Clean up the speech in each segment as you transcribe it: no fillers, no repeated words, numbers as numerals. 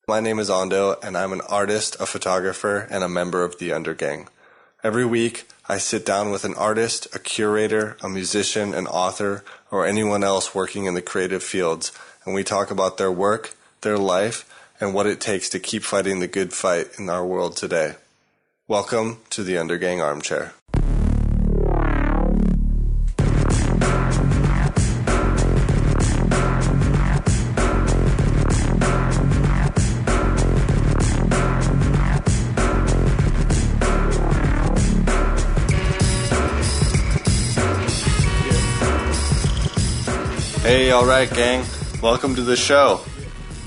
My name is Ando, and I'm an artist, a photographer, and a member of the Undergang. Every week, I sit down with an artist, a curator, a musician, an author, or anyone else working in the creative fields, and we talk about their work, their life, and what it takes to keep fighting the good fight in our world today. Welcome to the Undergang Armchair. Hey, alright gang, welcome to the show.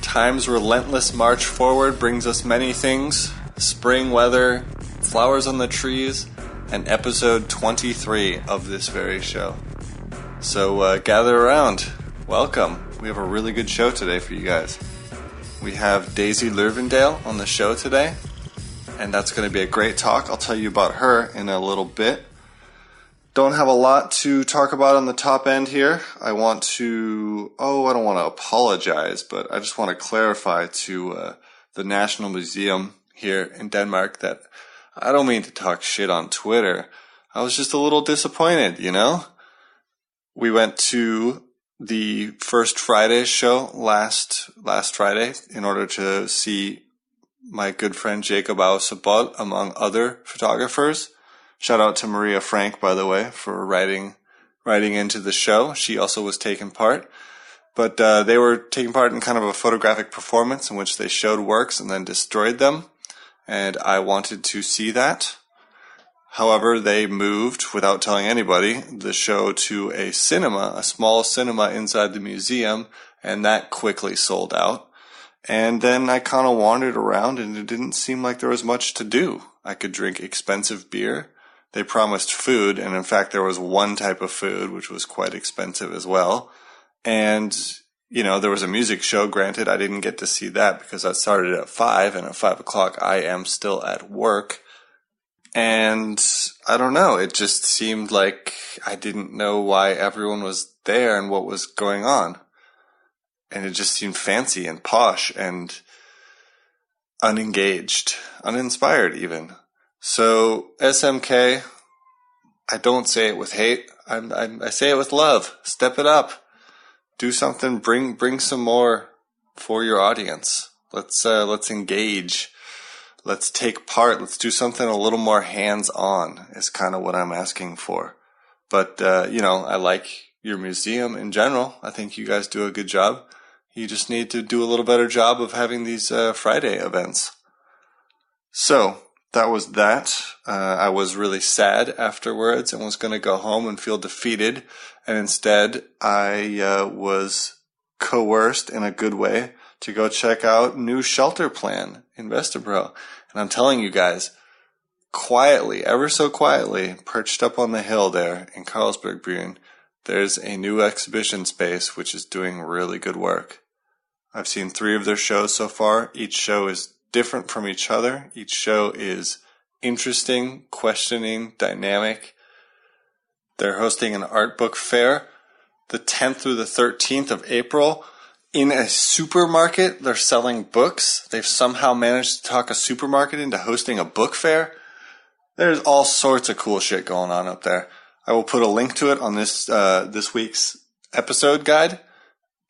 Time's relentless march forward brings us many things: spring weather, flowers on the trees, and episode 23 of this very show. So gather around, welcome. We have a really good show today for you guys. We have Daisy Løvendahl on the show today, and that's going to be a great talk. I'll tell you about her in a little bit. Don't have a lot to talk about on the top end here. I don't want to apologize, but I just want to clarify to the National Museum here in Denmark that I don't mean to talk shit on Twitter. I was just a little disappointed, you know? We went to the First Friday show last Friday in order to see my good friend Jacob Ausebot, among other photographers. Shout out to Maria Frank, by the way, for writing into the show. She also was taking part. But they were taking part in kind of a photographic performance in which they showed works and then destroyed them. And I wanted to see that. However, they moved, without telling anybody, the show to a cinema, a small cinema inside the museum, and that quickly sold out. And then I kind of wandered around, and it didn't seem like there was much to do. I could drink expensive beer. They promised food, and in fact there was one type of food which was quite expensive as well. And, you know, there was a music show. Granted, I didn't get to see that because that started at 5, and at 5 o'clock I am still at work. And I don't know, it just seemed like I didn't know why everyone was there and what was going on. And it just seemed fancy and posh and unengaged, uninspired even. So, SMK, I don't say it with hate. I say it with love. Step it up. Do something. Bring some more for your audience. Let's engage. Let's take part. Let's do something a little more hands-on is kind of what I'm asking for. But, I like your museum in general. I think you guys do a good job. You just need to do a little better job of having these Friday events. So, that was that. I was really sad afterwards and was going to go home and feel defeated. And instead, I was coerced in a good way to go check out New Shelter Plan in Vesterbro. And I'm telling you guys, quietly, ever so quietly, perched up on the hill there in Carlsbergbyen, there's a new exhibition space which is doing really good work. I've seen 3 of their shows so far. Each show is different from each other. Each show is interesting, questioning, dynamic. They're hosting an art book fair the 10th through the 13th of April in a supermarket. They're selling books. They've somehow managed to talk a supermarket into hosting a book fair. There's all sorts of cool shit going on up there. I will put a link to it on this week's episode guide.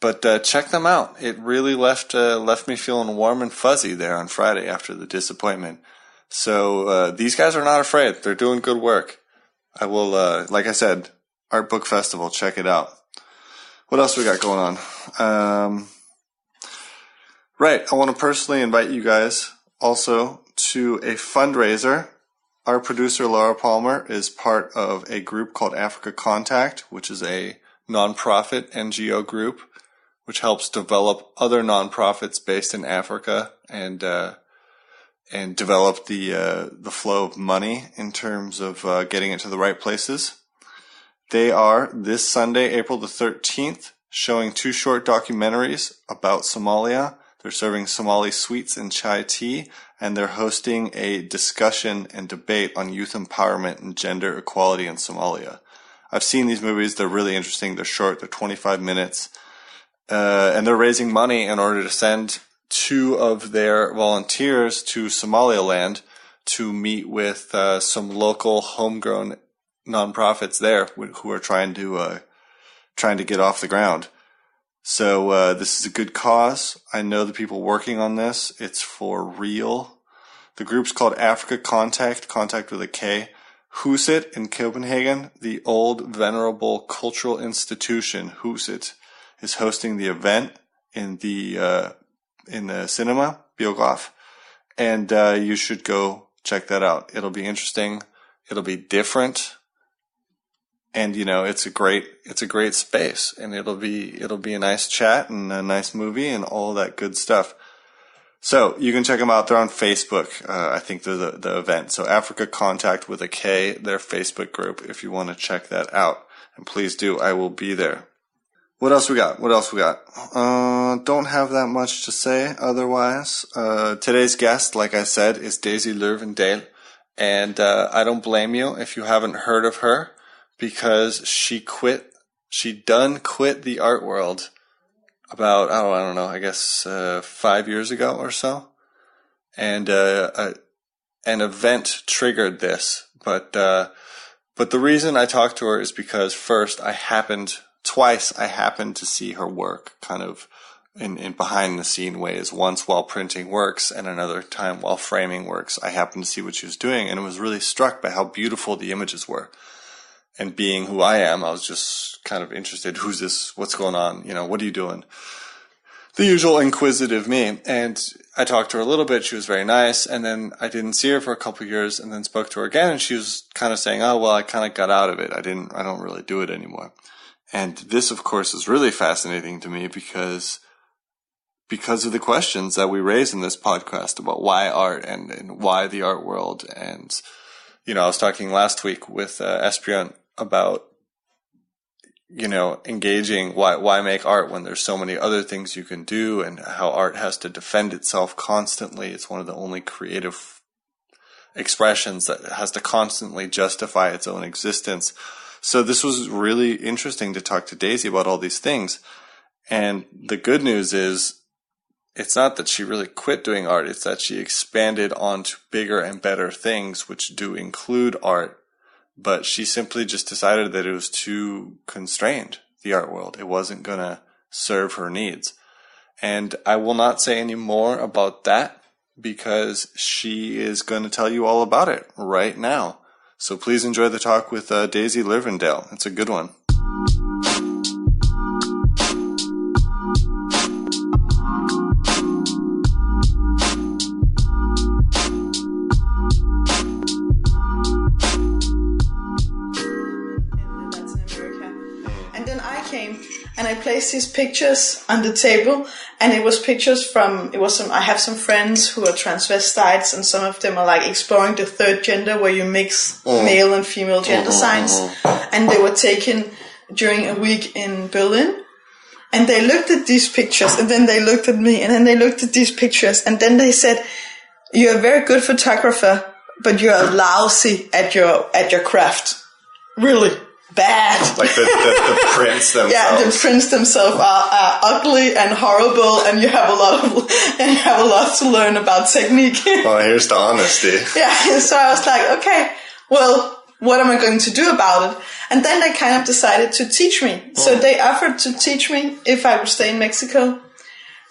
But check them out. It really left me feeling warm and fuzzy there on Friday after the disappointment. So these guys are not afraid. They're doing good work. I will, like I said, Art Book Festival. Check it out. What else we got going on? Right. I want to personally invite you guys also to a fundraiser. Our producer, Laura Palmer, is part of a group called Africa Contact, which is a nonprofit NGO group which helps develop other nonprofits based in Africa and develop the flow of money in terms of getting it to the right places. They are this Sunday, April the 13th, showing 2 short documentaries about Somalia. They're serving Somali sweets and chai tea, and they're hosting a discussion and debate on youth empowerment and gender equality in Somalia. I've seen these movies. They're really interesting. They're short. They're 25 minutes. And they're raising money in order to send 2 of their volunteers to Somaliland to meet with some local homegrown nonprofits there who are trying to get off the ground. So this is a good cause. I know the people working on this. It's for real. The group's called Africa Contact with a K. Huset in Copenhagen, the old venerable cultural institution Huset, is hosting the event in the cinema Biograf, and you should go check that out. It'll be interesting. It'll be different. And it's a great space, and it'll be a nice chat and a nice movie and all that good stuff. So you can check them out. They're on Facebook. I think they're the event. So Africa Contact with a K, their Facebook group, if you want to check that out. And please do. I will be there. What else we got? Don't have that much to say otherwise. Today's guest, like I said, is Daisy Løvendahl. And I don't blame you if you haven't heard of her, because she quit the art world about, I don't know, I guess 5 years ago or so. And an event triggered this. But the reason I talked to her is because first twice I happened to see her work kind of in behind the scene ways. Once while printing works, and another time while framing works. I happened to see what she was doing, and was really struck by how beautiful the images were. And being who I am, I was just kind of interested. Who's this? What's going on? What are you doing? The usual inquisitive me. And I talked to her a little bit. She was very nice. And then I didn't see her for a couple of years, and then spoke to her again. And she was kind of saying, oh, well, I kind of got out of it. I don't really do it anymore. And this, of course, is really fascinating to me because of the questions that we raise in this podcast about why art and why the art world. And, I was talking last week with Esbjørn about, engaging why make art when there's so many other things you can do, and how art has to defend itself constantly. It's one of the only creative expressions that has to constantly justify its own existence. So this was really interesting to talk to Daisy about all these things. And the good news is, it's not that she really quit doing art, it's that she expanded onto bigger and better things, which do include art. But she simply just decided that it was too constrained, the art world. It wasn't going to serve her needs. And I will not say any more about that, because she is going to tell you all about it right now. So please enjoy the talk with Daisy Løvendahl. It's a good one. And I placed these pictures on the table, and it was pictures I have some friends who are transvestites, and some of them are like exploring the third gender, where you mix male and female gender signs. And they were taken during a week in Berlin. And they looked at these pictures, and then they looked at me, and then they looked at these pictures, and then they said, "You're a very good photographer, but you're lousy at your craft. Really bad." Like the prints themselves. Yeah, the prints themselves are ugly and horrible, and you have a lot to learn about technique. Well, here's the honesty. Yeah, so I was like, okay, well, what am I going to do about it? And then they kind of decided to teach me. So they offered to teach me if I would stay in Mexico.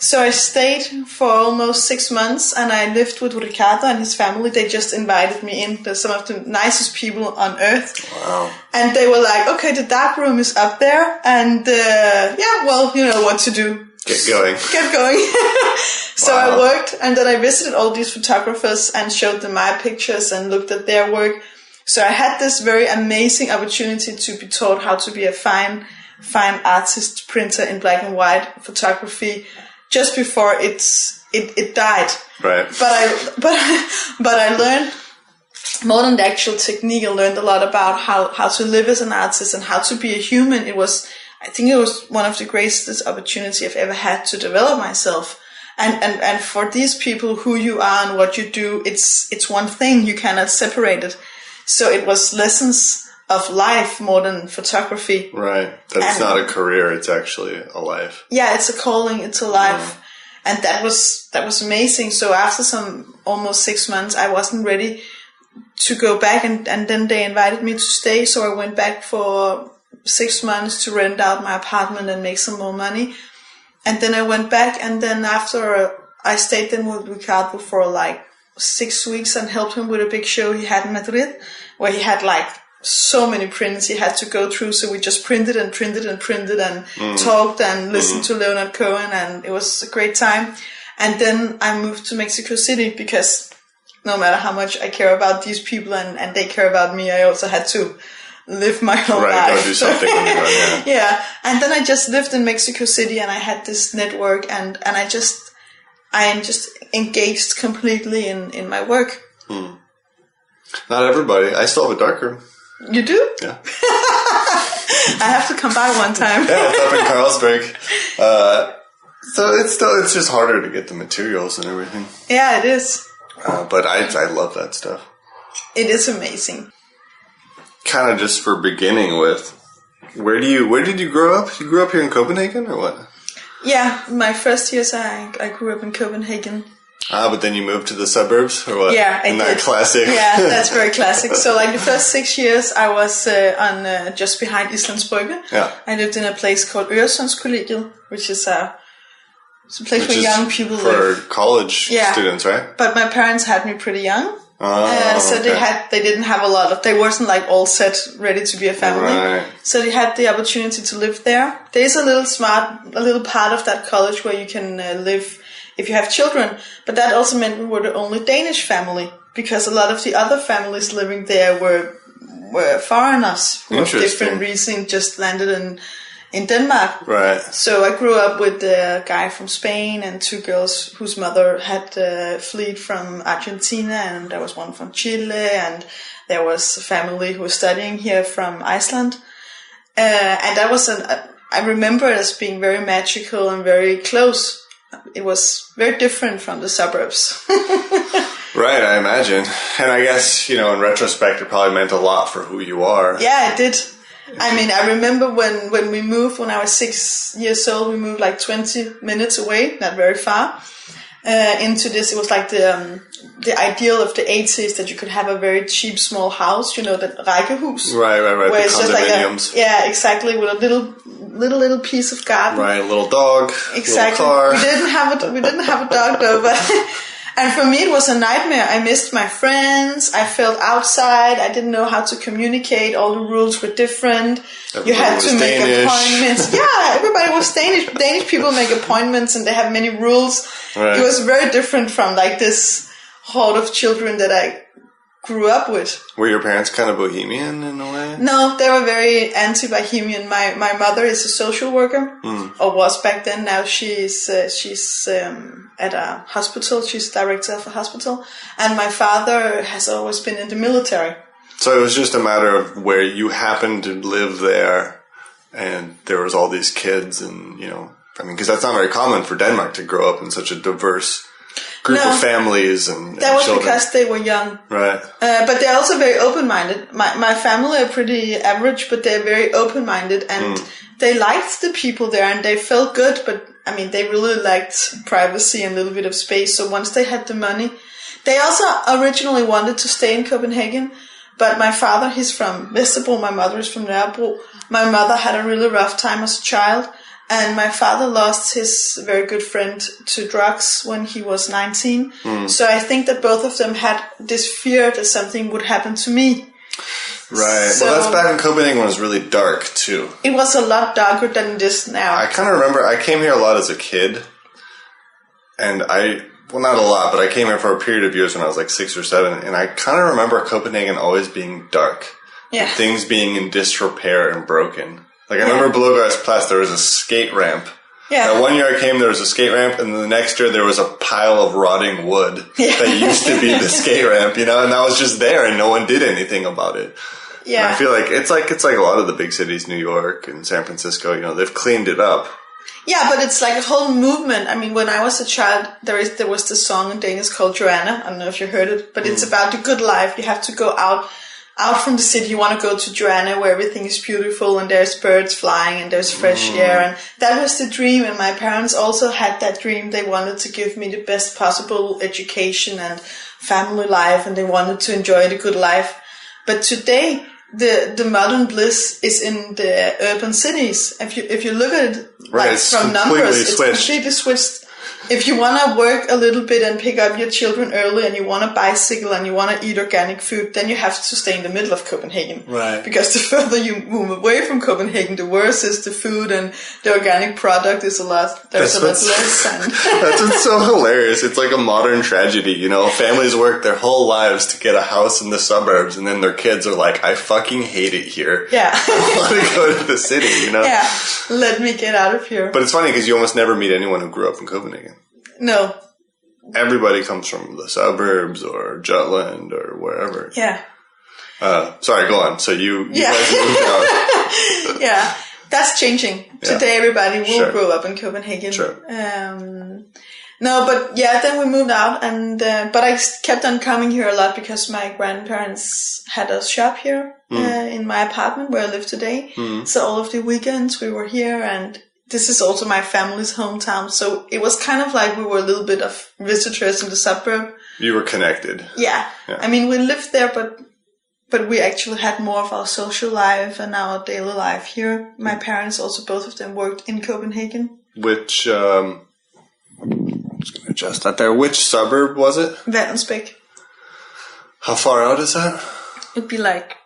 So I stayed for almost 6 months, and I lived with Ricardo and his family. They just invited me in. They're some of the nicest people on earth. Wow. And they were like, okay, the dark room is up there, and you know what to do. Get going. So wow. I worked, and then I visited all these photographers and showed them my pictures and looked at their work. So I had this very amazing opportunity to be taught how to be a fine artist, printer in black and white photography, just before it died. Right. But I learned more than the actual technique. I learned a lot about how to live as an artist and how to be a human. I think it was one of the greatest opportunity I've ever had to develop myself. And for these people, who you are and what you do, it's one thing. You cannot separate it. So it was lessons of life more than photography. Right. That's not a career. It's actually a life. Yeah, it's a calling. It's a life. And that was amazing. So after some almost 6 months, I wasn't ready to go back, and then they invited me to stay. So I went back for 6 months to rent out my apartment and make some more money. And then I went back, and then after I stayed then with Ricardo for like 6 weeks and helped him with a big show he had in Madrid, where he had like so many prints he had to go through. So we just printed and talked and listened to Leonard Cohen, and it was a great time. And then I moved to Mexico City because no matter how much I care about these people and they care about me, I also had to live my own life. Go do something when you're done, yeah. Yeah. And then I just lived in Mexico City, and I had this network, and I am just engaged completely in my work. Not everybody. I still have a darkroom. You do? Yeah. I have to come by one time. Yeah, it's up in Carlsberg. So it's just harder to get the materials and everything. Yeah, it is. But I love that stuff. It is amazing. Kind of just for beginning with, where did you grow up? You grew up here in Copenhagen or what? Yeah, my first years I grew up in Copenhagen. But then you moved to the suburbs or what? Yeah, I did. That classic? Yeah, that's very classic. So like the first 6 years I was on just behind Islands Brygge. Yeah. I lived in a place called Øresundskollegiet, which is it's a place where young people live. For college students, right? But my parents had me pretty young. So okay. they didn't have a lot of, they wasn't like all set, ready to be a family. Right. So they had the opportunity to live there. There's a little part of that college where you can live if you have children. But that also meant we were the only Danish family, because a lot of the other families living there were foreigners who, for different reasons, just landed in Denmark. Right. So I grew up with a guy from Spain and 2 girls whose mother had fled from Argentina, and there was one from Chile, and there was a family who was studying here from Iceland. And that was I remember it as being very magical and very close. It was very different from the suburbs. Right, I imagine. And I guess, in retrospect, it probably meant a lot for who you are. Yeah, it did. I mean, I remember when we moved, when I was 6 years old, we moved like 20 minutes away, not very far, into this. It was like the ideal of the 80s that you could have a very cheap small house, the rækkehus. Right. Where The it's just like condominiums. exactly, with a little piece of garden. Right, a little dog, exactly. little car. We didn't have a dog though, but and for me it was a nightmare. I missed my friends. I felt outside. I didn't know how to communicate. All the rules were different. Everybody you had to make Danish. appointments. Yeah, everybody was Danish. Danish people make appointments and they have many rules. Right. It was very different from like this horde of children that I grew up with. Were your parents kind of bohemian in a way? No, they were very anti-bohemian. My mother is a social worker, or was back then. Now she's at a hospital. She's director of a hospital. And my father has always been in the military. So it was just a matter of where you happened to live there, and there was all these kids, and because that's not very common for Denmark to grow up in such a diverse group of families and that was children. because they were young, right? But they're also very open-minded. My family are pretty average, but they're very open-minded, and they liked the people there, and they felt good. But I mean, they really liked privacy and a little bit of space. So once they had the money, they also originally wanted to stay in Copenhagen. But my father, he's from Vesterbro. My mother is from Nørrebro. My mother had a really rough time as a child. And my father lost his very good friend to drugs when he was 19. So I think that both of them had this fear that something would happen to me. Right. So, well, that's back in Copenhagen when it was really dark, too. It was a lot darker than it is now. I kind of remember, I came here a lot as a kid. And well, not a lot, but I came here for a period of years when I was like 6 or 7. And I kind of remember Copenhagen always being dark. Yeah. And things being in disrepair and broken. Like, I remember Blågårdsplads, there was a skate ramp. Yeah. And one year I came, there was a skate ramp, and the next year there was a pile of rotting wood that used to be the skate ramp, and that was just there, and no one did anything about it. Yeah. And I feel like it's like a lot of the big cities, New York and San Francisco, they've cleaned it up. Yeah, but it's like a whole movement. I mean, when I was a child, there was this song in Danish called Joanna. I don't know if you heard it, but it's about the good life. You have to go out from the city, you want to go to Joanna where everything is beautiful and there's birds flying and there's fresh air. And that was the dream. And my parents also had that dream. They wanted to give me the best possible education and family life, and they wanted to enjoy the good life. But today, the modern bliss is in the urban cities. If you look at it from numbers, it's completely switched. If you want to work a little bit and pick up your children early and you want to bicycle and you want to eat organic food, then you have to stay in the middle of Copenhagen. Right. Because the further you move away from Copenhagen, the worse is the food, and the organic product is a lot less. And that's what's so hilarious. It's like a modern tragedy, you know. Families work their whole lives to get a house in the suburbs, and then their kids are like, I fucking hate it here. Yeah. I want to go to the city, you know. Yeah. Let me get out of here. But it's funny because you almost never meet anyone who grew up in Copenhagen. No. Everybody comes from the suburbs or Jutland or wherever. Yeah. Sorry, go on. So you guys moved out. Yeah. That's changing. Yeah. Today everybody will grow up in Copenhagen. Sure. No, but yeah, then we moved out, and but I kept on coming here a lot because my grandparents had a shop here in my apartment where I live today. So all of the weekends we were here, and this is also my family's hometown. So it was kind of like we were a little bit of visitors in the suburb. You were connected. Yeah. I mean, we lived there, but we actually had more of our social life and our daily life here. My parents also, both of them, worked in Copenhagen. Which, I'm just going to adjust that there. Which suburb was it? Vallensbæk. How far out is that? It'd be like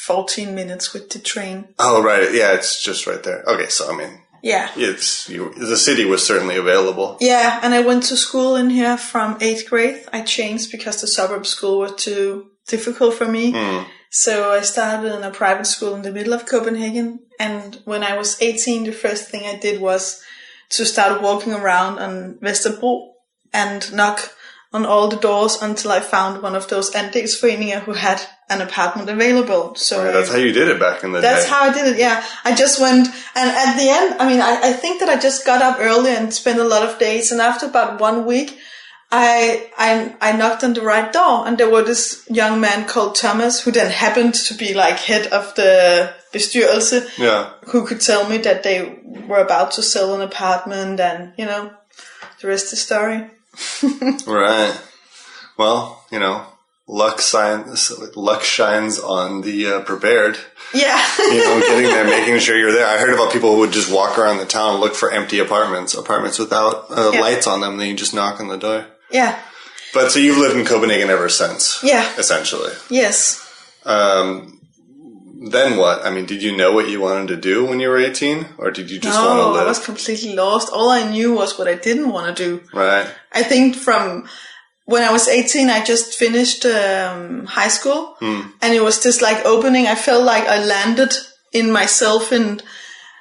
14 minutes with the train. Oh, right. Yeah, it's just right there. Okay, so I mean, yeah, the city was certainly available. Yeah, and I went to school in here from 8th grade. I changed because the suburb school was too difficult for me. So I started in a private school in the middle of Copenhagen. And when I was 18, the first thing I did was to start walking around on Vesterbro and knock on all the doors until I found one of those andelsforeninger who had an apartment available. So that's how you did it back in the day. That's how I did it, yeah. I just went, and at the end, I mean, I think that I just got up early and spent a lot of days, and after about 1 week, I knocked on the right door, and there was this young man called Thomas, who then happened to be like head of the bestyrelse, who could tell me that they were about to sell an apartment, and, you know, the rest is story. Right. Well, you know, luck shines on the prepared. Yeah. You know, getting there, making sure you're there. I heard about people who would just walk around the town and look for empty apartments without lights on them. Then you just knock on the door. Yeah. But so you've lived in Copenhagen ever since. Yeah. Essentially. Yes. Then what? I mean, did you know what you wanted to do when you were 18? Or did you just want to live? No, I was completely lost. All I knew was what I didn't want to do. Right. I think from when I was 18, I just finished high school. And it was just like opening. I felt like I landed in myself. And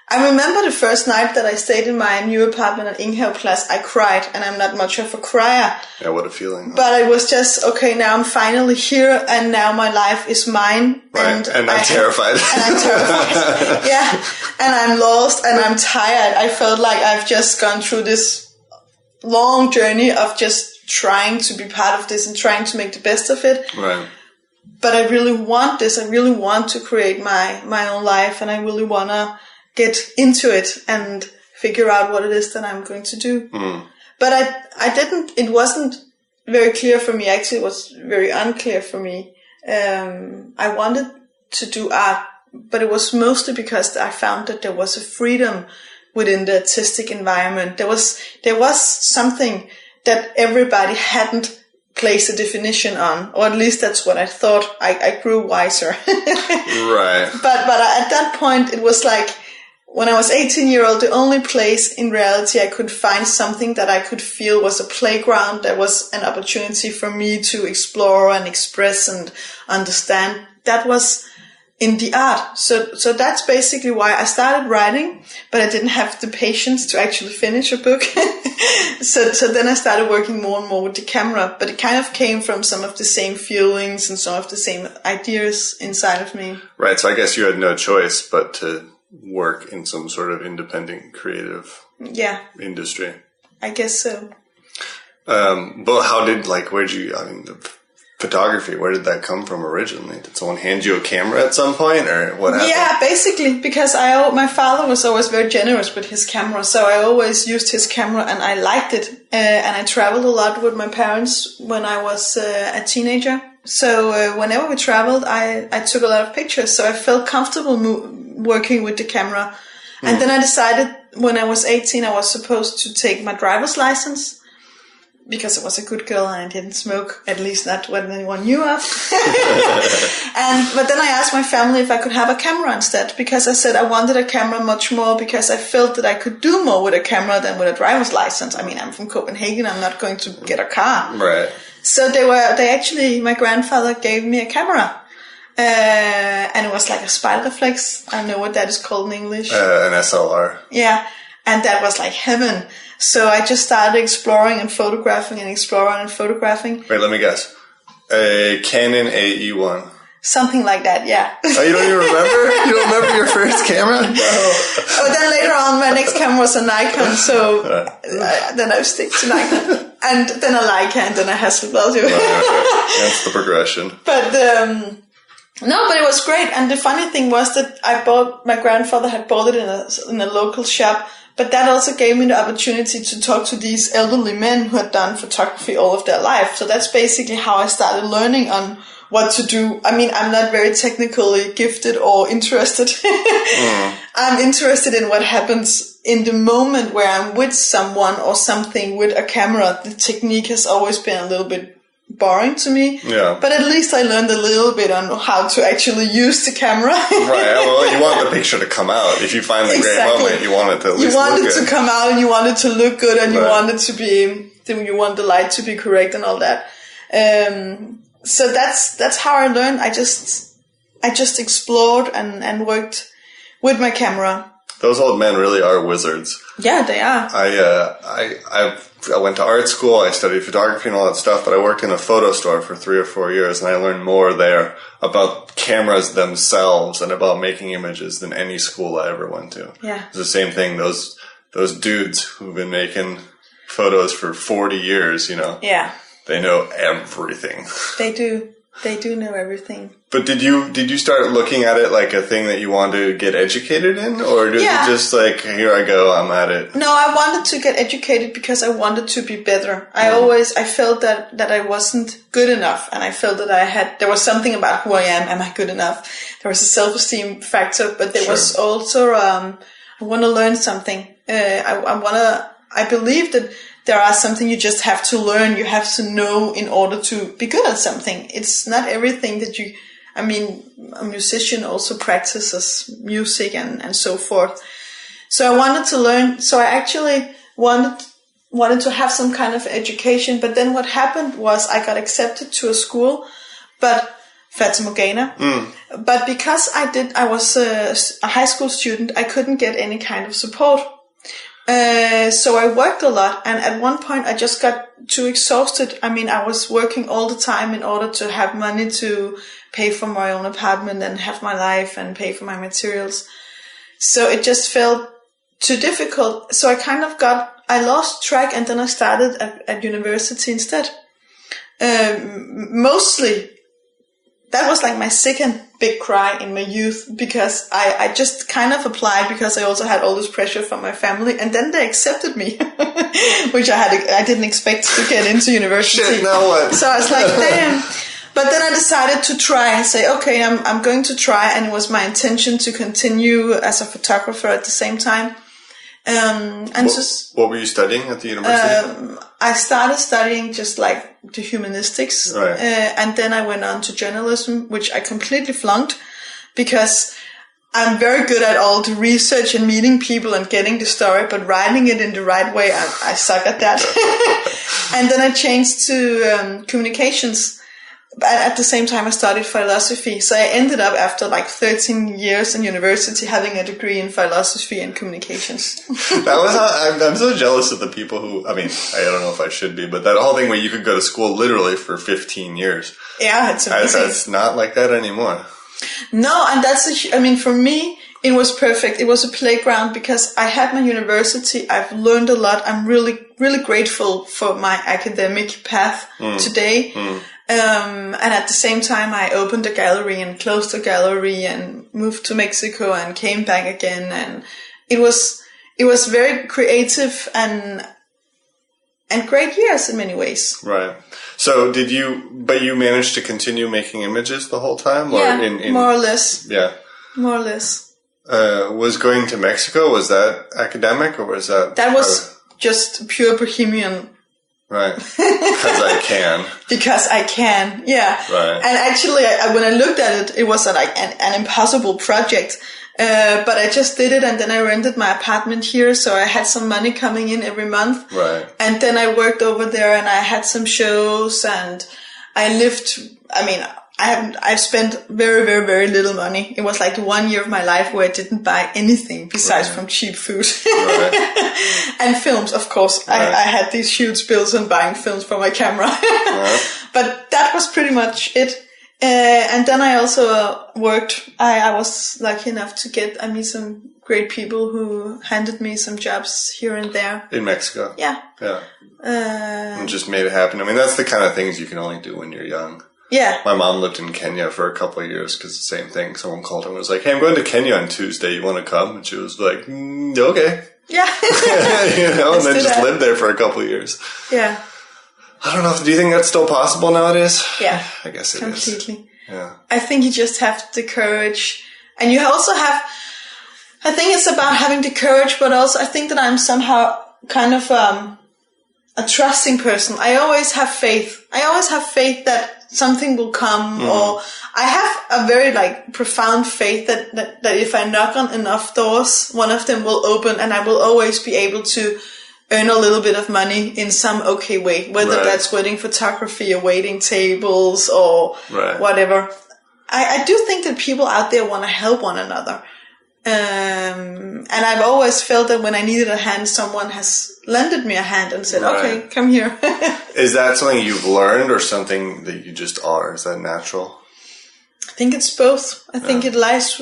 I remember the first night that I stayed in my new apartment at Inghavepladsen, I cried. And I'm not much of a crier. Yeah, what a feeling. But I was just, okay, now I'm finally here. And now my life is mine. Right. And I'm terrified. And I'm terrified. Yeah. And I'm lost and I'm tired. I felt like I've just gone through this long journey of just trying to be part of this and trying to make the best of it. Right. But I really want this. I really want to create my own life, and I really want to get into it and figure out what it is that I'm going to do. But it wasn't very clear for me. Actually, it was very unclear for me. I wanted to do art, but it was mostly because I found that there was a freedom within the artistic environment. There was something that everybody hadn't placed a definition on, or at least that's what I thought. I grew wiser. Right. But at that point, it was like, when I was 18-year-old, the only place in reality I could find something that I could feel was a playground, that was an opportunity for me to explore and express and understand, that was in the art. So that's basically why I started writing, but I didn't have the patience to actually finish a book. So then I started working more and more with the camera, but it kind of came from some of the same feelings and some of the same ideas inside of me. Right. So I guess you had no choice but to work in some sort of independent creative industry. I guess so. But how did, where'd you, photography, where did that come from originally? Did someone hand you a camera at some point, or what happened? Yeah, basically, because my father was always very generous with his camera, so I always used his camera and I liked it. And I traveled a lot with my parents when I was a teenager. So whenever we traveled, I took a lot of pictures, so I felt comfortable working with the camera. And then I decided when I was 18, I was supposed to take my driver's license, because I was a good girl and I didn't smoke, at least not when anyone knew of. But then I asked my family if I could have a camera instead, because I said I wanted a camera much more because I felt that I could do more with a camera than with a driver's license. I mean, I'm from Copenhagen, I'm not going to get a car. Right. So my grandfather gave me a camera. And it was like a spejlreflex. I don't know what that is called in English. An SLR. Yeah. And that was like heaven. So I just started exploring and photographing and exploring and photographing. Wait, let me guess. A Canon AE1. Something like that, yeah. Oh, you don't even remember? You don't remember your first camera? No. Oh, then later on, my next camera was a Nikon, so then I stick to Nikon. And then a Leica, and then a Hasselblad. Okay. That's the progression. But it was great. And the funny thing was that my grandfather had bought it in a local shop. But that also gave me the opportunity to talk to these elderly men who had done photography all of their life. So that's basically how I started learning on what to do. I mean, I'm not very technically gifted or interested. I'm interested in what happens in the moment where I'm with someone or something with a camera. The technique has always been a little bit boring to me. Yeah. But at least I learned a little bit on how to actually use the camera. Right. Well, you want the picture to come out. If you find the great moment, you want it to at least look good. You want it to come out and you want it to look good and you want it to be, you want the light to be correct and all that. So that's how I learned. I just explored and worked with my camera. Those old men really are wizards. Yeah, they are. I went to art school, I studied photography and all that stuff, but I worked in a photo store for 3 or 4 years, and I learned more there about cameras themselves and about making images than any school I ever went to. Yeah. It's the same thing, those dudes who've been making photos for 40 years, Yeah. They know everything. They do. They do know everything. But did you start looking at it like a thing that you wanted to get educated in? Or did you just like, here I go, I'm at it? No, I wanted to get educated because I wanted to be better. I felt that I wasn't good enough. And I felt that there was something about who I am I good enough? There was a self-esteem factor, but there was also, I want to learn something. I believe that there are something you just have to learn, you have to know in order to be good at something. It's not everything that a musician also practices music and so forth. So I wanted to learn, so I actually wanted to have some kind of education, but then what happened was I got accepted to a school, but Fata Morgana. But because I was a high school student, I couldn't get any kind of support. So I worked a lot, and at one point I just got too exhausted. I mean, I was working all the time in order to have money to pay for my own apartment and have my life and pay for my materials. So it just felt too difficult. So I lost track, and then I started at university instead. Mostly, that was like my second big cry in my youth, because I just kind of applied because I also had all this pressure from my family, and then they accepted me, which I didn't expect to get into university. Shit, now what? So I was like, damn. But then I decided to try and say, okay, I'm going to try, and it was my intention to continue as a photographer at the same time. What were you studying at the university? I started studying just like the humanistics, right. And then I went on to journalism, which I completely flunked because I'm very good at all the research and meeting people and getting the story, but writing it in the right way, I suck at that. And then I changed to communications. But at the same time, I studied philosophy. So I ended up, after like 13 years in university, having a degree in philosophy and communications. I'm so jealous of the people who, I don't know if I should be, but that whole thing where you could go to school literally for 15 years. Yeah, it's amazing. It's not like that anymore. No, and for me, It was perfect. It was a playground because I had my university. I've learned a lot. I'm really, really grateful for my academic path today. And at the same time, I opened a gallery and closed a gallery and moved to Mexico and came back again. And it was very creative and great years in many ways. Right. So but you managed to continue making images the whole time? Or Yeah, more or less. Yeah. More or less. Was going to Mexico, was that academic or was that? That was just pure bohemian. Right. Because I can. Because I can, yeah. Right. And actually, when I looked at it, it was like an impossible project. But I just did it, and then I rented my apartment here, so I had some money coming in every month. Right. And then I worked over there, and I had some shows, and I lived. I mean, I've spent very, very, very little money. It was like the 1 year of my life where I didn't buy anything besides from cheap food. Right. And films, of course. Right. I had these huge bills on buying films for my camera. Right. But that was pretty much it. And then I also worked. I was lucky enough to I meet some great people who handed me some jobs here and there. In Mexico? Yeah. Yeah. And just made it happen. I mean, that's the kind of things you can only do when you're young. Yeah. My mom lived in Kenya for a couple of years because the same thing. Someone called her and was like, "Hey, I'm going to Kenya on Tuesday. You want to come?" And she was like, "Okay." Yeah. And then just lived there for a couple of years. Yeah. I don't know. Do you think that's still possible nowadays? Yeah. I guess it completely. is. Completely. Yeah. I think you just have the courage. And you also have, I think it's about having the courage, but also I think that I'm somehow kind of a trusting person. I always have faith. I always have faith that something will come, or I have a very profound faith that if I knock on enough doors, one of them will open, and I will always be able to earn a little bit of money in some okay way, whether that's wedding photography or waiting tables or whatever. I do think that people out there want to help one another. And I've always felt that when I needed a hand, someone has lended me a hand and said, okay, come here. Is that something you've learned or something that you just are? Is that natural? I think it's both. I think it lies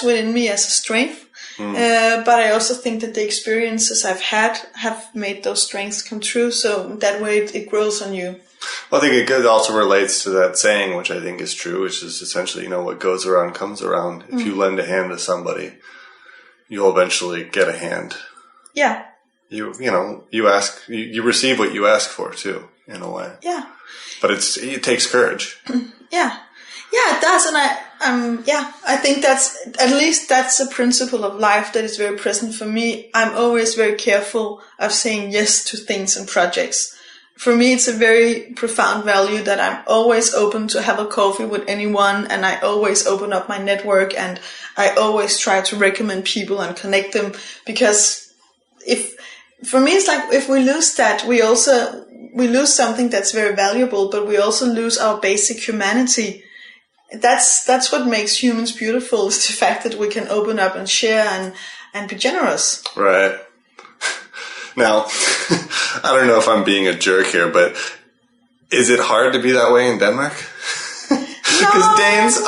within me as a strength. But I also think that the experiences I've had have made those strengths come true. So that way it grows on you. Well, I think it also relates to that saying, which I think is true, which is essentially, what goes around comes around. If you lend a hand to somebody, you'll eventually get a hand. Yeah. You receive what you ask for too, in a way. Yeah. But it takes courage. Yeah. Yeah, it does. And I think that's a principle of life that is very present for me. I'm always very careful of saying yes to things and projects. For me, it's a very profound value that I'm always open to have a coffee with anyone, and I always open up my network, and I always try to recommend people and connect them, because for me, it's like if we lose that, we lose something that's very valuable, but we also lose our basic humanity. That's what makes humans beautiful, is the fact that we can open up and share and be generous. Right. Now, I don't know if I'm being a jerk here, but is it hard to be that way in Denmark? Because Danes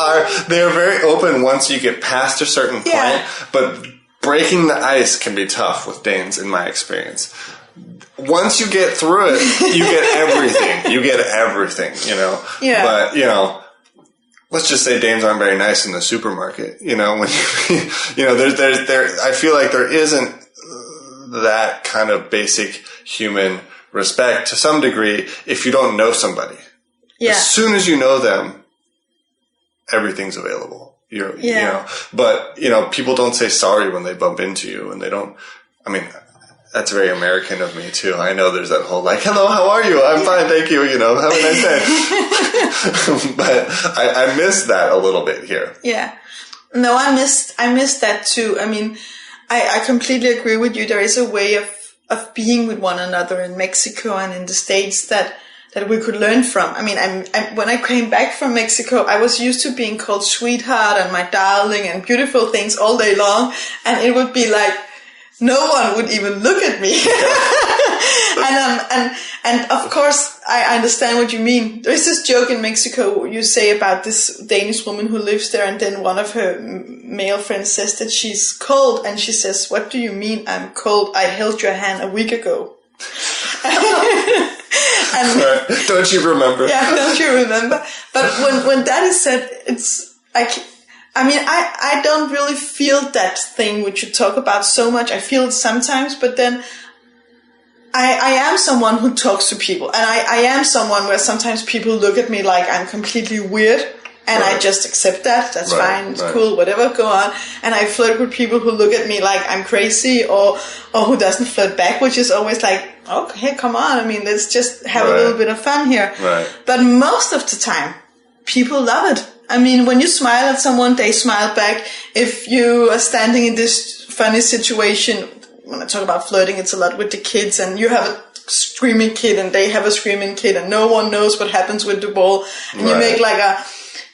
they're very open once you get past a certain point, but breaking the ice can be tough with Danes in my experience. Once you get through it, you get everything. You get everything, Yeah. But, let's just say Danes aren't very nice in the supermarket. When I feel like there isn't that kind of basic human respect to some degree if you don't know somebody. Yeah. As soon as you know them, everything's available. But people don't say sorry when they bump into you, and they don't. I mean, that's very American of me too. I know there's that whole hello, how are you? I'm fine, thank you. Have a nice day. But I miss that a little bit here. Yeah. No, I missed that too. I mean, I completely agree with you. There is a way of being with one another in Mexico and in the States that we could learn from. I mean, when I came back from Mexico, I was used to being called sweetheart and my darling and beautiful things all day long. And it would be like, no one would even look at me. and of course I understand what you mean. There's this joke in Mexico you say about this Danish woman who lives there, and then one of her male friends says that she's cold, and she says, "What do you mean I'm cold? I held your hand a week ago." And, don't you remember? Yeah, don't you remember? But when that is said, it's like, I mean, I don't really feel that thing which you talk about so much. I feel it sometimes, but then I am someone who talks to people, and I am someone where sometimes people look at me like I'm completely weird, and I just accept that. That's fine, it's cool, whatever, go on. And I flirt with people who look at me like I'm crazy, or who doesn't flirt back, which is always like, okay, come on, I mean, let's just have a little bit of fun here. Right. But most of the time, people love it. I mean, when you smile at someone, they smile back. If you are standing in this funny situation, when I talk about flirting, it's a lot with the kids, and you have a screaming kid and they have a screaming kid, and no one knows what happens with the ball, and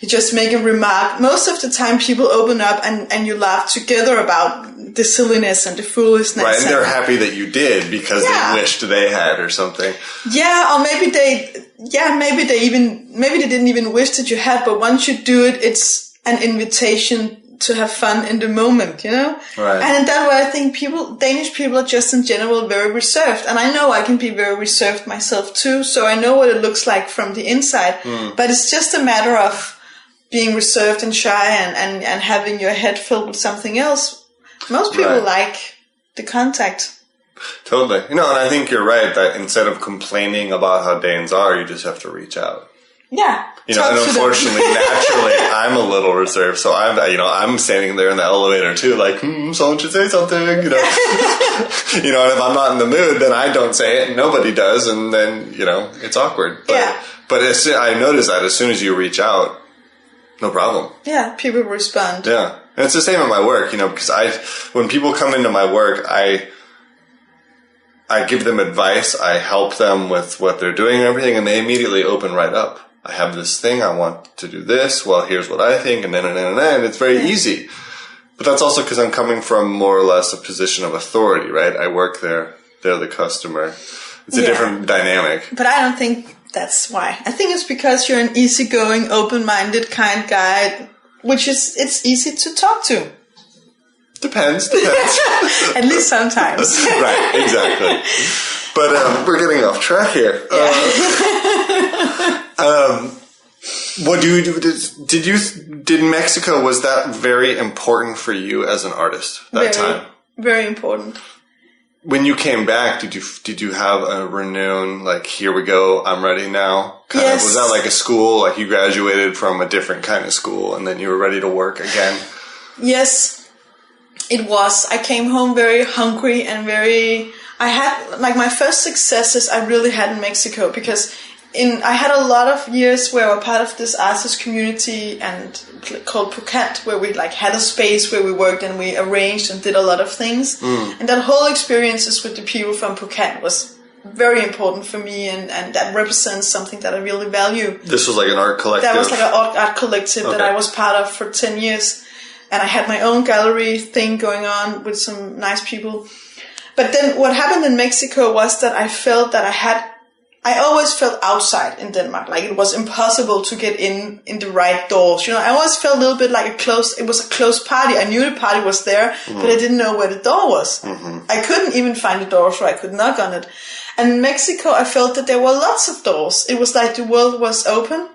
you just make a remark. Most of the time people open up and you laugh together about the silliness and the foolishness. Right, and they're happy that you did because they wished they had or something. Yeah, or maybe they didn't even wish that you had, but once you do it, it's an invitation to have fun in the moment, you know? Right. And in that way, I think Danish people are just in general very reserved. And I know I can be very reserved myself too, so I know what it looks like from the inside. But it's just a matter of being reserved and shy and having your head filled with something else. Most people like the contact. Totally. You know, and I think you're right that instead of complaining about how Danes are, you just have to reach out. Yeah. You know, and unfortunately, naturally, I'm a little reserved, so I'm standing there in the elevator too, like, someone should say something, you know. You know, and if I'm not in the mood, then I don't say it, and nobody does, and then, you know, it's awkward. But I notice that as soon as you reach out, no problem. Yeah, people respond. Yeah. And it's the same in my work, you know, because when people come into my work, I give them advice, I help them with what they're doing and everything, and they immediately open right up. I have this thing, I want to do this, well, here's what I think, and then, it's very easy. But that's also because I'm coming from more or less a position of authority, right? I work there, they're the customer. It's a different dynamic. But I don't think that's why. I think it's because you're an easygoing, open-minded, kind guy, which it's easy to talk to. Depends. At least sometimes. Right, exactly. But we're getting off track here. What do you do? Did Mexico, was that very important for you as an artist that time? Very important. When you came back, did you have a renewed, like, here we go, I'm ready now? Yes. Was that like a school, like you graduated from a different kind of school and then you were ready to work again? Yes, it was. I came home very hungry and I had, like, my first successes I really had in Mexico, because I had a lot of years where I was part of this artist community called Pucat, where we like had a space where we worked and we arranged and did a lot of things. And that whole experiences with the people from Pucat was very important for me, and that represents something that I really value. This was like an art collective? That was like an art collective that I was part of for 10 years. And I had my own gallery thing going on with some nice people. But then what happened in Mexico was that I felt that I always felt outside in Denmark. Like, it was impossible to get in the right doors. You know, I always felt a little bit like it was a closed party. I knew the party was there, but I didn't know where the door was. I couldn't even find the door, so I could knock on it. And in Mexico, I felt that there were lots of doors. It was like the world was open.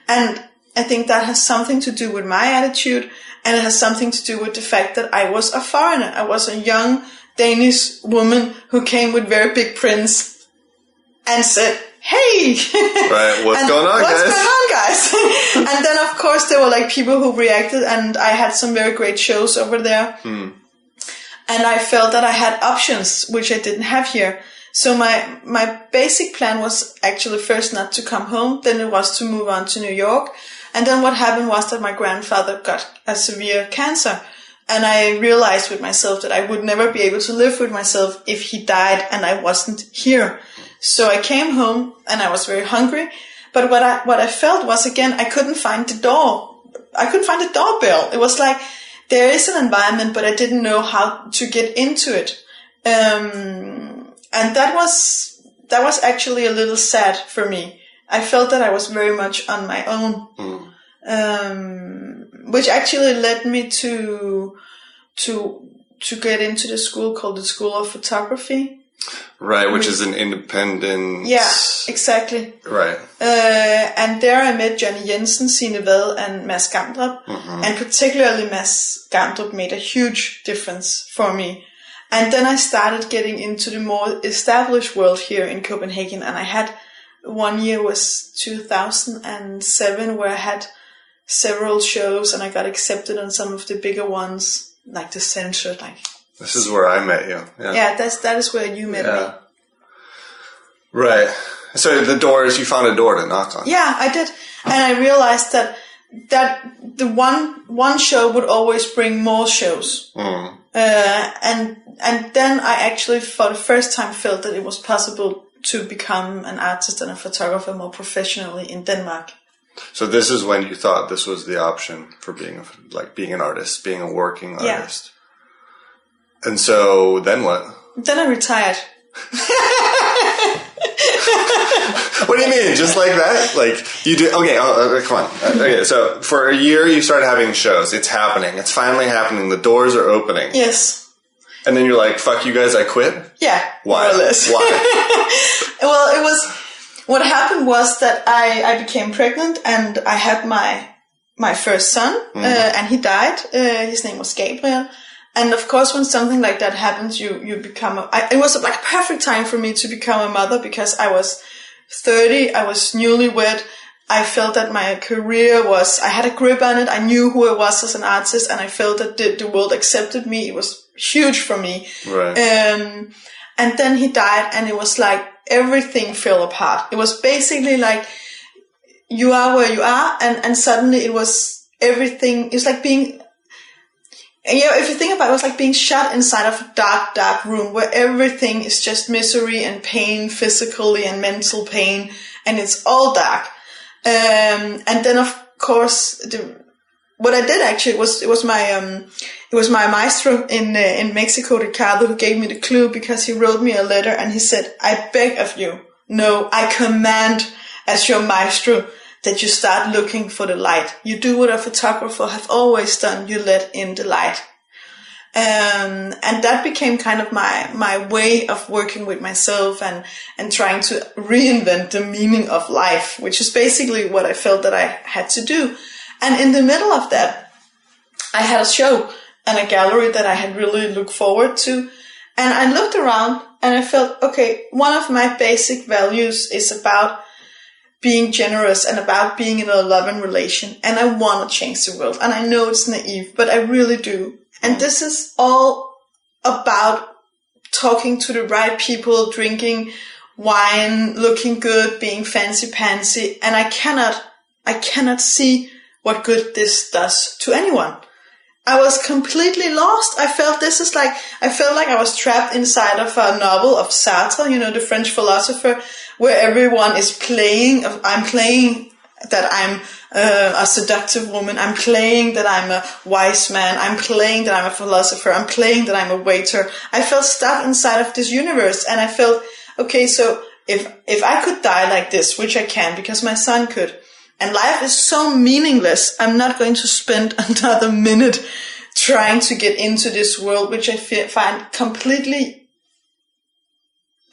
And I think that has something to do with my attitude, and it has something to do with the fact that I was a foreigner. I was a young Danish woman who came with very big prints and said, hey! Right, what's going on, guys? And then, of course, there were like people who reacted, and I had some very great shows over there. And I felt that I had options, which I didn't have here. So my basic plan was actually first not to come home, then it was to move on to New York. And then what happened was that my grandfather got a severe cancer. And I realized with myself that I would never be able to live with myself if he died and I wasn't here. So I came home and I was very hungry. But what I felt was, again, I couldn't find the door. I couldn't find the doorbell. It was like, there is an environment, but I didn't know how to get into it. And And that was actually a little sad for me. I felt that I was very much on my own, which actually led me to get into the school called the School of Photography. Right, which is an independent... Yeah, exactly. Right. And there I met Johnny Jensen, Signe Vad, and Mads Gamdrup. And particularly Mads Gamdrup made a huge difference for me. And then I started getting into the more established world here in Copenhagen. And I had, one year was 2007, where I had several shows and I got accepted on some of the bigger ones, like the Center, like... This is where I met you. Yeah, that is where you met me. Right. So you found a door to knock on. Yeah, I did. And I realized that the one show would always bring more shows. And then I actually, for the first time, felt that it was possible to become an artist and a photographer more professionally in Denmark. So this is when you thought this was the option for being an artist, being a working artist. Yeah. And so then what? Then I retired. What do you mean? Just like that? Like you did? Okay, come on. Okay, so for a year you started having shows. It's happening. It's finally happening. The doors are opening. Yes. And then you're like, "Fuck you guys! I quit." Yeah. Why? More or less. Why? Well, it was. What happened was that I became pregnant and I had my first son, and he died. His name was Gabriel. And of course, when something like that happens, you become it was like a perfect time for me to become a mother, because I was 30, I was newlywed. I felt that my career I had a grip on it. I knew who I was as an artist, and I felt that the world accepted me. It was huge for me. Right. And then he died, and it was like everything fell apart. It was basically like you are where you are, and suddenly it was everything. It's like being... Yeah, if you think about it, it was like being shut inside of a dark, dark room where everything is just misery and pain, physically and mental pain, and it's all dark. And then, of course, what I did actually was it was my maestro in Mexico, Ricardo, who gave me the clue, because he wrote me a letter and he said, "I beg of you, no, I command as your maestro, that you start looking for the light. You do what a photographer have always done. You let in the light." And that became kind of my way of working with myself and trying to reinvent the meaning of life, which is basically what I felt that I had to do. And in the middle of that, I had a show and a gallery that I had really looked forward to. And I looked around and I felt, okay, one of my basic values is about being generous and about being in a loving relation, and I want to change the world. And I know it's naive, but I really do. And this is all about talking to the right people, drinking wine, looking good, being fancy-pantsy, and I cannot see what good this does to anyone. I was completely lost. I felt like I was trapped inside of a novel of Sartre, the French philosopher, where everyone is playing. I'm playing that I'm a seductive woman. I'm playing that I'm a wise man. I'm playing that I'm a philosopher. I'm playing that I'm a waiter. I felt stuck inside of this universe, and I felt, okay, so if I could die like this, which I can because my son could, and life is so meaningless, I'm not going to spend another minute trying to get into this world, which I find completely,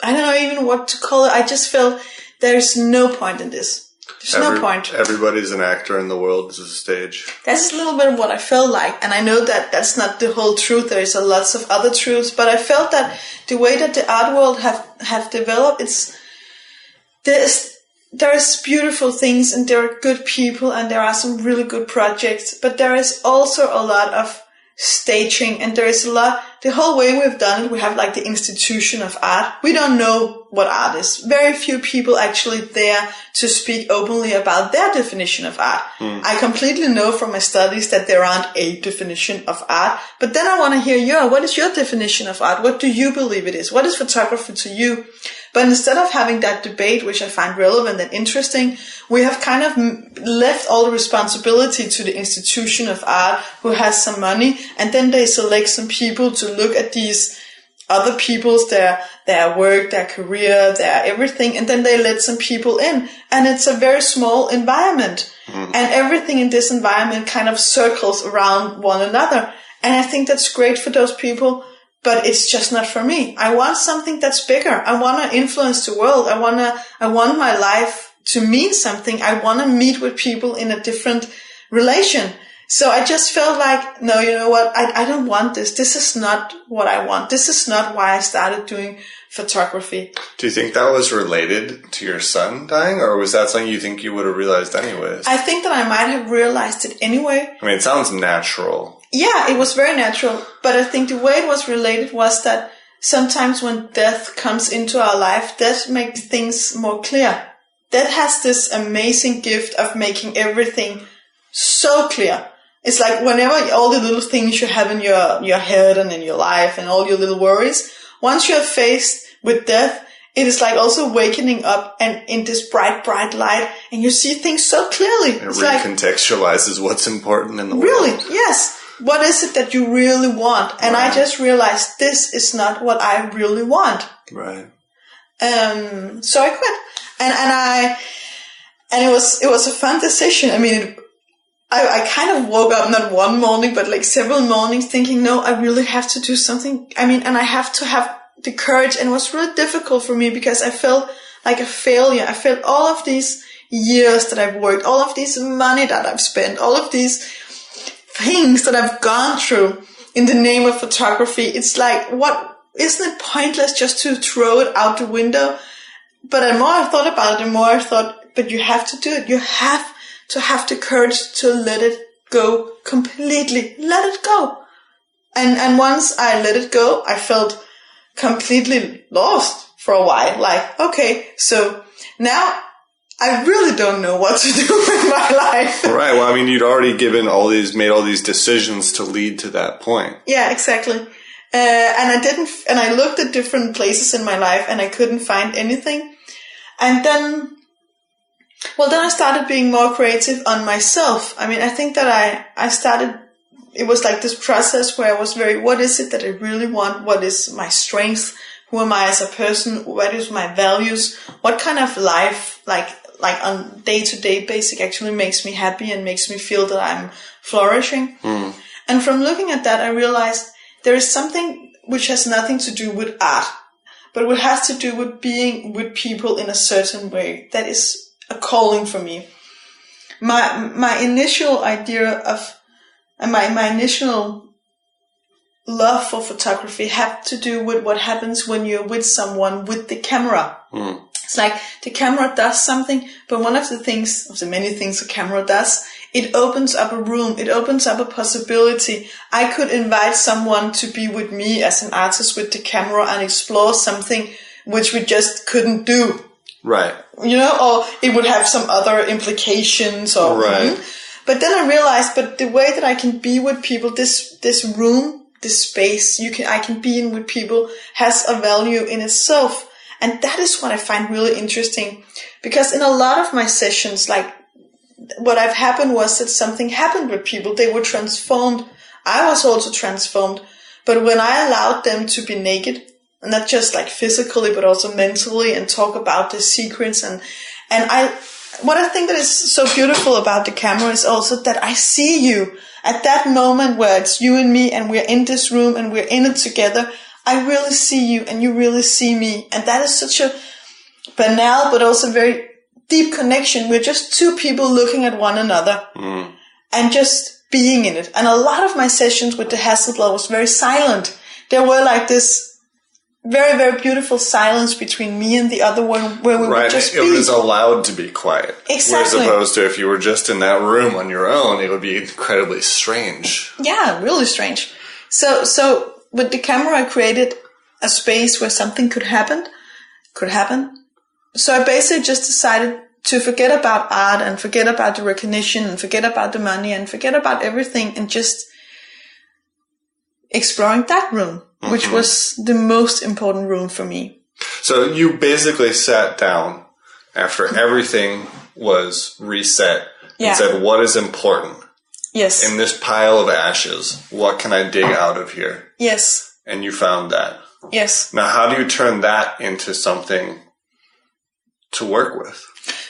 I don't know even what to call it. I just felt there's no point in this. There's no point. Everybody's an actor in the world. It's a stage. That's a little bit of what I felt like. And I know that that's not the whole truth. There's lots of other truths. But I felt that the way that the art world have developed, there's beautiful things and there are good people and there are some really good projects. But there is also a lot of staging, and there is the whole way we've done it, we have like the institution of art. We don't know what art is. Very few people actually dare to speak openly about their definition of art. I completely know from my studies that there aren't a definition of art, but then I want to hear what is your definition of art? What do you believe it is? What is photography to you? But instead of having that debate, which I find relevant and interesting, we have kind of left all the responsibility to the institution of art, who has some money, and then they select some people to look at these other people's, their work, their career, their everything, and then they let some people in, and it's a very small environment, and everything in this environment kind of circles around one another, and I think that's great for those people, but it's just not for me. I want something that's bigger. I want to influence the world. I want my life to mean something. I want to meet with people in a different relation. So I just felt like, no, you know what? I don't want this. This is not what I want. This is not why I started doing photography. Do you think that was related to your son dying, or was that something you think you would have realized anyways? I think that I might have realized it anyway. I mean, it sounds natural. Yeah, it was very natural. But I think the way it was related was that sometimes when death comes into our life, death makes things more clear. Death has this amazing gift of making everything so clear. It's like whenever all the little things you have in your head and in your life and all your little worries, once you're faced with death, it is like also wakening up and in this bright, bright light, and you see things so clearly. It recontextualizes what's important in the world. Really, yes. What is it that you really want? And I just realized this is not what I really want. Right. So I quit. And it was a fun decision. I mean, I kind of woke up not one morning, but like several mornings thinking, no, I really have to do something. I mean, and I have to have the courage. And it was really difficult for me because I felt like a failure. I felt all of these years that I've worked, all of this money that I've spent, all of these things that I've gone through in the name of photography. It's like, isn't it pointless just to throw it out the window? But the more I thought about it, the more I thought, but you have to do it. You have to have the courage to let it go completely. Let it go. And once I let it go, I felt completely lost for a while. Like, okay, so now I really don't know what to do with my life. Right. Well, I mean, you'd already made all these decisions to lead to that point. Yeah, exactly. And I looked at different places in my life and I couldn't find anything. And then I started being more creative on myself. I mean, I think that I started, it was like this process where I was what is it that I really want? What is my strength? Who am I as a person? What is my values? What kind of life, like on day-to-day basis actually makes me happy and makes me feel that I'm flourishing? And from looking at that, I realized there is something which has nothing to do with art, but what has to do with being with people in a certain way. That is a calling for me. My initial idea of, and my initial love for photography had to do with what happens when you're with someone with the camera. It's like the camera does something, but one of the many things a camera does, it opens up a room. It opens up a possibility. I could invite someone to be with me as an artist with the camera and explore something which we just couldn't do. Right. You know, or it would have some other implications or, right. But then I realized, but the way that I can be with people, this room, this space I can be in with people has a value in itself. And that is what I find really interesting, because in a lot of my sessions, like what have happened was that something happened with people. They were transformed. I was also transformed. But when I allowed them to be naked, not just like physically, but also mentally, and talk about the secrets. And what I think that is so beautiful about the camera is also that I see you at that moment where it's you and me and we're in this room and we're in it together. I really see you and you really see me. And that is such a banal, but also very deep connection. We're just two people looking at one another and just being in it. And a lot of my sessions with the Hasselblad was very silent. There were like this very, very beautiful silence between me and the other one where we would just be. It was allowed to be quiet. Exactly. As opposed to if you were just in that room on your own, it would be incredibly strange. Yeah, really strange. So with the camera, I created a space where something could happen. So I basically just decided to forget about art and forget about the recognition and forget about the money and forget about everything and just exploring that room, which was the most important room for me. So you basically sat down after everything was reset and said, what is important? Yes. In this pile of ashes, what can I dig out of here? Yes. And you found that. Yes. Now, how do you turn that into something to work with?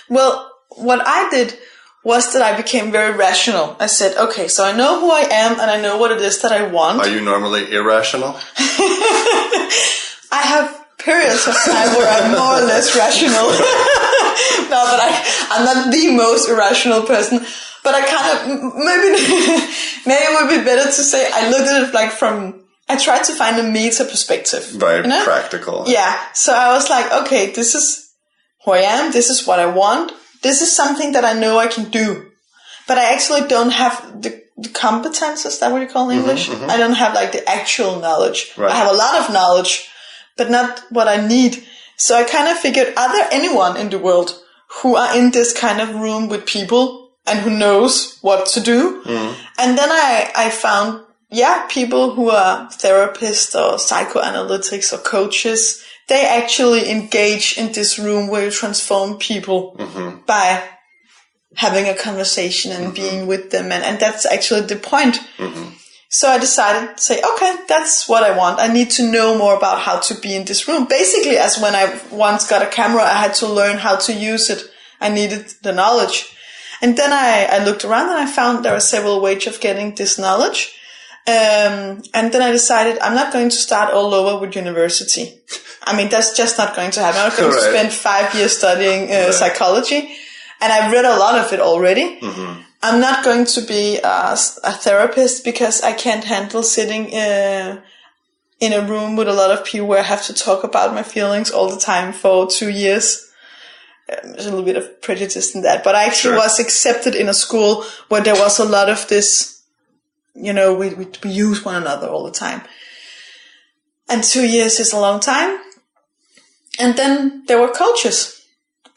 Well, what I did was that I became very rational. I said, okay, so I know who I am and I know what it is that I want. Are you normally irrational? I have periods of time where I'm more or less rational. No, but I'm not the most irrational person. But I kind of, maybe it would be better to say I looked at it like I tried to find a meta perspective. Very practical. Yeah. So I was like, okay, this is who I am. This is what I want. This is something that I know I can do. But I actually don't have the competence. Is that what you call in English? Mm-hmm. I don't have like the actual knowledge. Right. I have a lot of knowledge, but not what I need. So I kind of figured, are there anyone in the world who are in this kind of room with people and who knows what to do? Mm. And then I found, people who are therapists or psychoanalytics or coaches, they actually engage in this room where you transform people by having a conversation and being with them. And that's actually the point. Mm-hmm. So I decided to say, okay, that's what I want. I need to know more about how to be in this room. Basically, as when I once got a camera, I had to learn how to use it. I needed the knowledge. And then I looked around and I found there are several ways of getting this knowledge. And then I decided I'm not going to start all over with university. I mean, that's just not going to happen. I'm not going to spend 5 years studying psychology. And I've read a lot of it already. Mm-hmm. I'm not going to be a therapist because I can't handle sitting in a room with a lot of people where I have to talk about my feelings all the time for 2 years. There's a little bit of prejudice in that. But I actually was accepted in a school where there was a lot of this, we use one another all the time. And 2 years is a long time. And then there were coaches.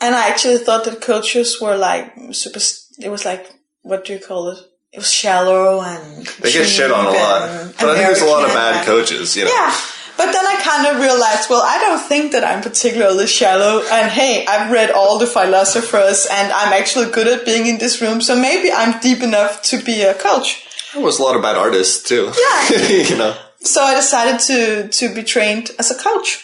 And I actually thought that coaches were like it was like, what do you call it? It was shallow and they get shit on a lot. But I think there's a lot of bad coaches, Yeah. But then I kind of realized, well, I don't think that I'm particularly shallow. And hey, I've read all the philosophers and I'm actually good at being in this room. So maybe I'm deep enough to be a coach. There was a lot of bad artists too. Yeah. So I decided to be trained as a coach.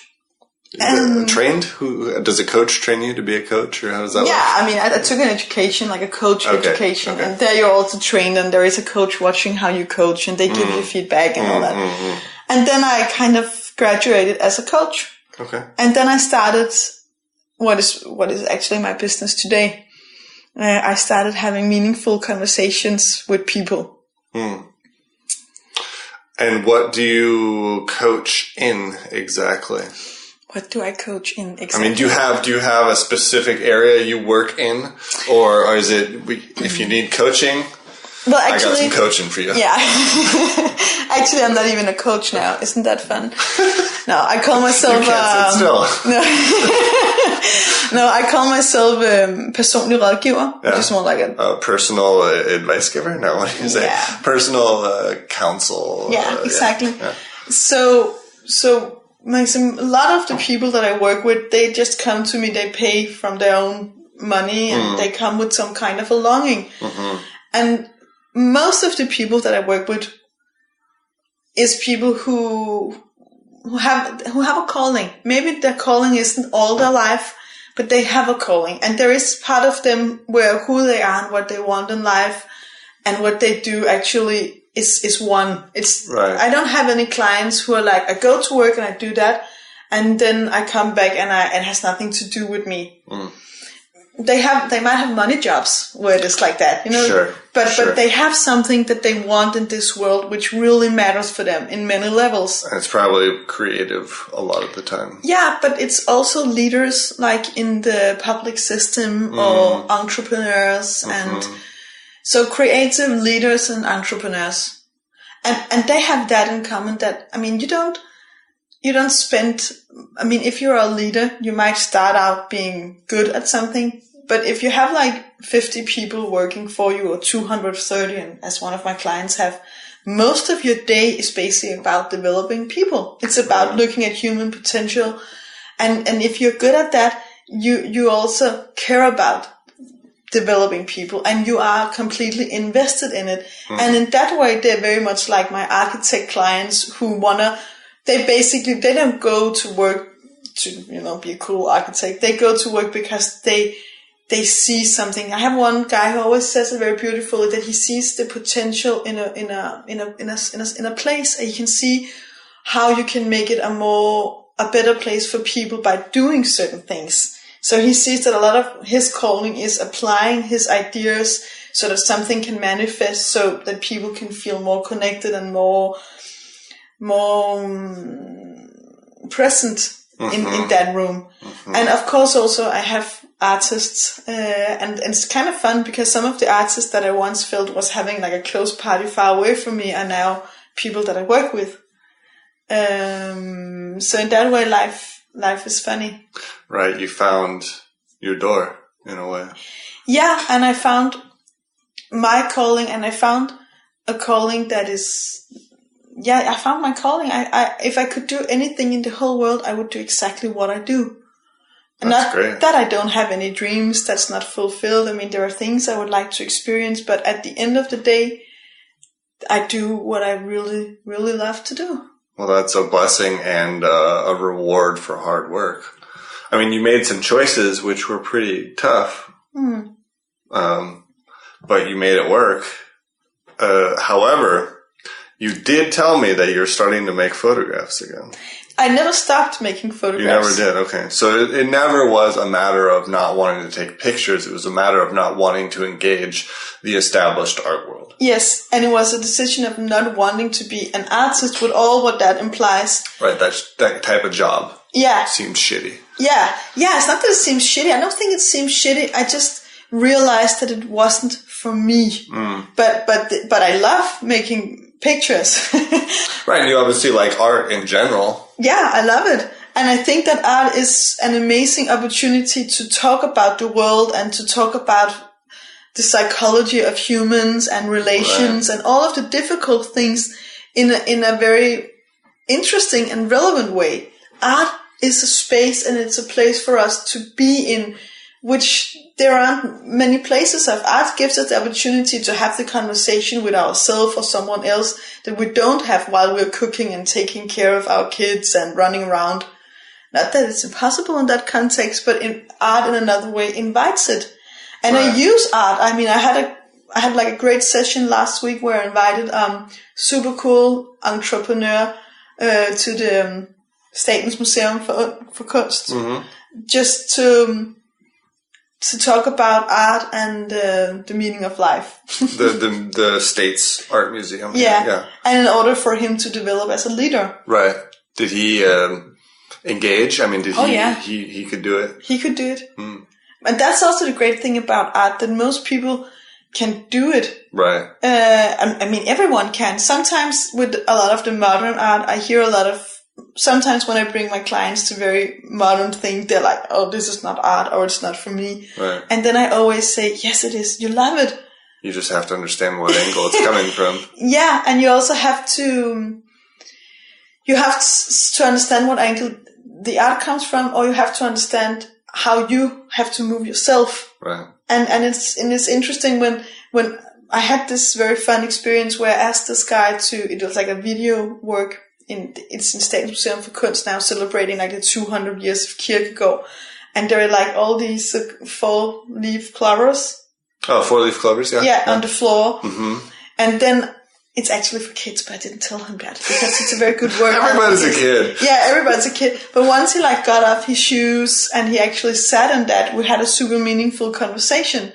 Trained? Who does a coach train you to be a coach, or how does that work? Yeah, I mean, I took an education, like a coach education, and there you're also trained, and there is a coach watching how you coach, and they give you feedback and all that. Mm-hmm. And then I kind of graduated as a coach. Okay. And then I started what is actually my business today. I started having meaningful conversations with people. Mm. And what do you coach in exactly? What do I coach in exactly? I mean, do you have a specific area you work in, or is it if you need coaching? Well, actually, I got some coaching for you. Yeah, actually, I'm not even a coach now. Isn't that fun? No, I call myself. You can't sit still. No, I call myself personlig rådgiver, which is more like a personal advice giver. No, what do you say? Yeah. Personal counsel. Yeah, exactly. Yeah. So. A lot of the people that I work with, they just come to me, they pay from their own money and they come with some kind of a longing. Mm-hmm. And most of the people that I work with is people who have a calling. Maybe their calling isn't all their life, but they have a calling. And there is part of them where who they are and what they want in life and what they do actually is one. It's right. I don't have any clients who are like, I go to work and I do that, and then I come back and it has nothing to do with me. Mm. They might have money jobs where it is like that, Sure. But they have something that they want in this world which really matters for them in many levels. And it's probably creative a lot of the time. Yeah, but it's also leaders like in the public system or entrepreneurs and so creative leaders and entrepreneurs. And they have that in common that, I mean, you don't spend, I mean, if you're a leader, you might start out being good at something, but if you have like 50 people working for you or 230, and as one of my clients have, most of your day is basically about developing people. It's about looking at human potential. And if you're good at that, you also care about developing people and you are completely invested in it. Mm. And in that way, they're very much like my architect clients who want to they don't go to work to, be a cool architect. They go to work because they see something. I have one guy who always says it very beautifully, that he sees the potential in a place, and you can see how you can make it a better place for people by doing certain things. So he sees that a lot of his calling is applying his ideas so that something can manifest, so that people can feel more connected and more present in that room. Mm-hmm. And of course also I have artists, and it's kind of fun because some of the artists that I once felt was having like a close party far away from me are now people that I work with. So in that way, life is funny. Right, you found your door in a way. Yeah, and I found my calling, and I found a calling that is. Yeah, I found my calling. If I could do anything in the whole world, I would do exactly what I do. That's great. That I don't have any dreams that's not fulfilled. I mean, there are things I would like to experience, but at the end of the day, I do what I really, really love to do. Well, that's a blessing and a reward for hard work. I mean, you made some choices which were pretty tough, but you made it work. However, you did tell me that you're starting to make photographs again. I never stopped making photographs. You never did, okay. So it never was a matter of not wanting to take pictures. It was a matter of not wanting to engage the established art world. Yes, and it was a decision of not wanting to be an artist with all what that implies. Right, that type of job. Yeah. Seemed shitty. Yeah, it's not that it seems shitty. I don't think it seems shitty. I just realized that it wasn't for me. But I love making pictures. Right, and you obviously like art in general. Yeah, I love it. And I think that art is an amazing opportunity to talk about the world and to talk about the psychology of humans and relations, right, and all of the difficult things in a very interesting and relevant way. Art is a space and it's a place for us to be in, which there aren't many places of. Art gives us the opportunity to have the conversation with ourselves or someone else that we don't have while we're cooking and taking care of our kids and running around. Not that it's impossible in that context, but art in another way invites it. And right, I use art. I mean, I had like a great session last week where I invited super cool entrepreneur to the Statens Museum for Kunst, just to talk about art and the meaning of life. the States Art Museum. Yeah. And in order for him to develop as a leader. Right. Did he engage? I mean, yeah. he could do it? He could do it. And that's also the great thing about art, that most people can do it. Right. I mean, everyone can. Sometimes with a lot of the modern art, I hear sometimes when I bring my clients to very modern things, they're like, oh, this is not art, or it's not for me. Right. And then I always say, yes, it is. You love it. You just have to understand what angle it's coming from. Yeah, and you also have to understand what angle the art comes from, or you have to understand how you have to move yourself. Right. And it's interesting when I had this very fun experience where I asked this guy it was like a video work it's in Statens Museum for Kunst now, celebrating like the 200 years of Kierkegaard. And there are like all these 4-leaf clovers. Oh, 4-leaf clovers, yeah. Yeah, on the floor. Mm-hmm. And then it's actually for kids, but I didn't tell him that because it's a very good work. Everybody's a kid. Yeah, everybody's a kid. But once he like got off his shoes and he actually sat on that, we had a super meaningful conversation.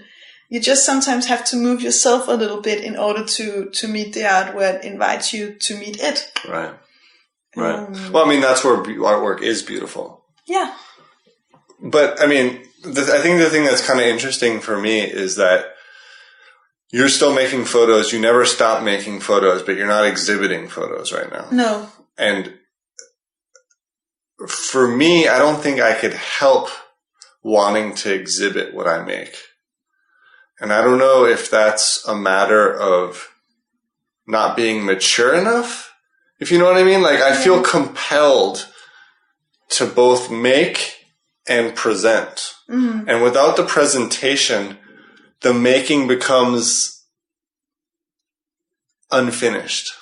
You just sometimes have to move yourself a little bit in order to meet the art where it invites you to meet it. Right. Right. Well, I mean, that's where artwork is beautiful. Yeah. But, I mean, I think the thing that's kind of interesting for me is that you're still making photos. You never stop making photos, but you're not exhibiting photos right now. No. And for me, I don't think I could help wanting to exhibit what I make. And I don't know if that's a matter of not being mature enough, if you know what I mean. Like, I feel compelled to both make and present. Mm-hmm. And without the presentation, the making becomes unfinished.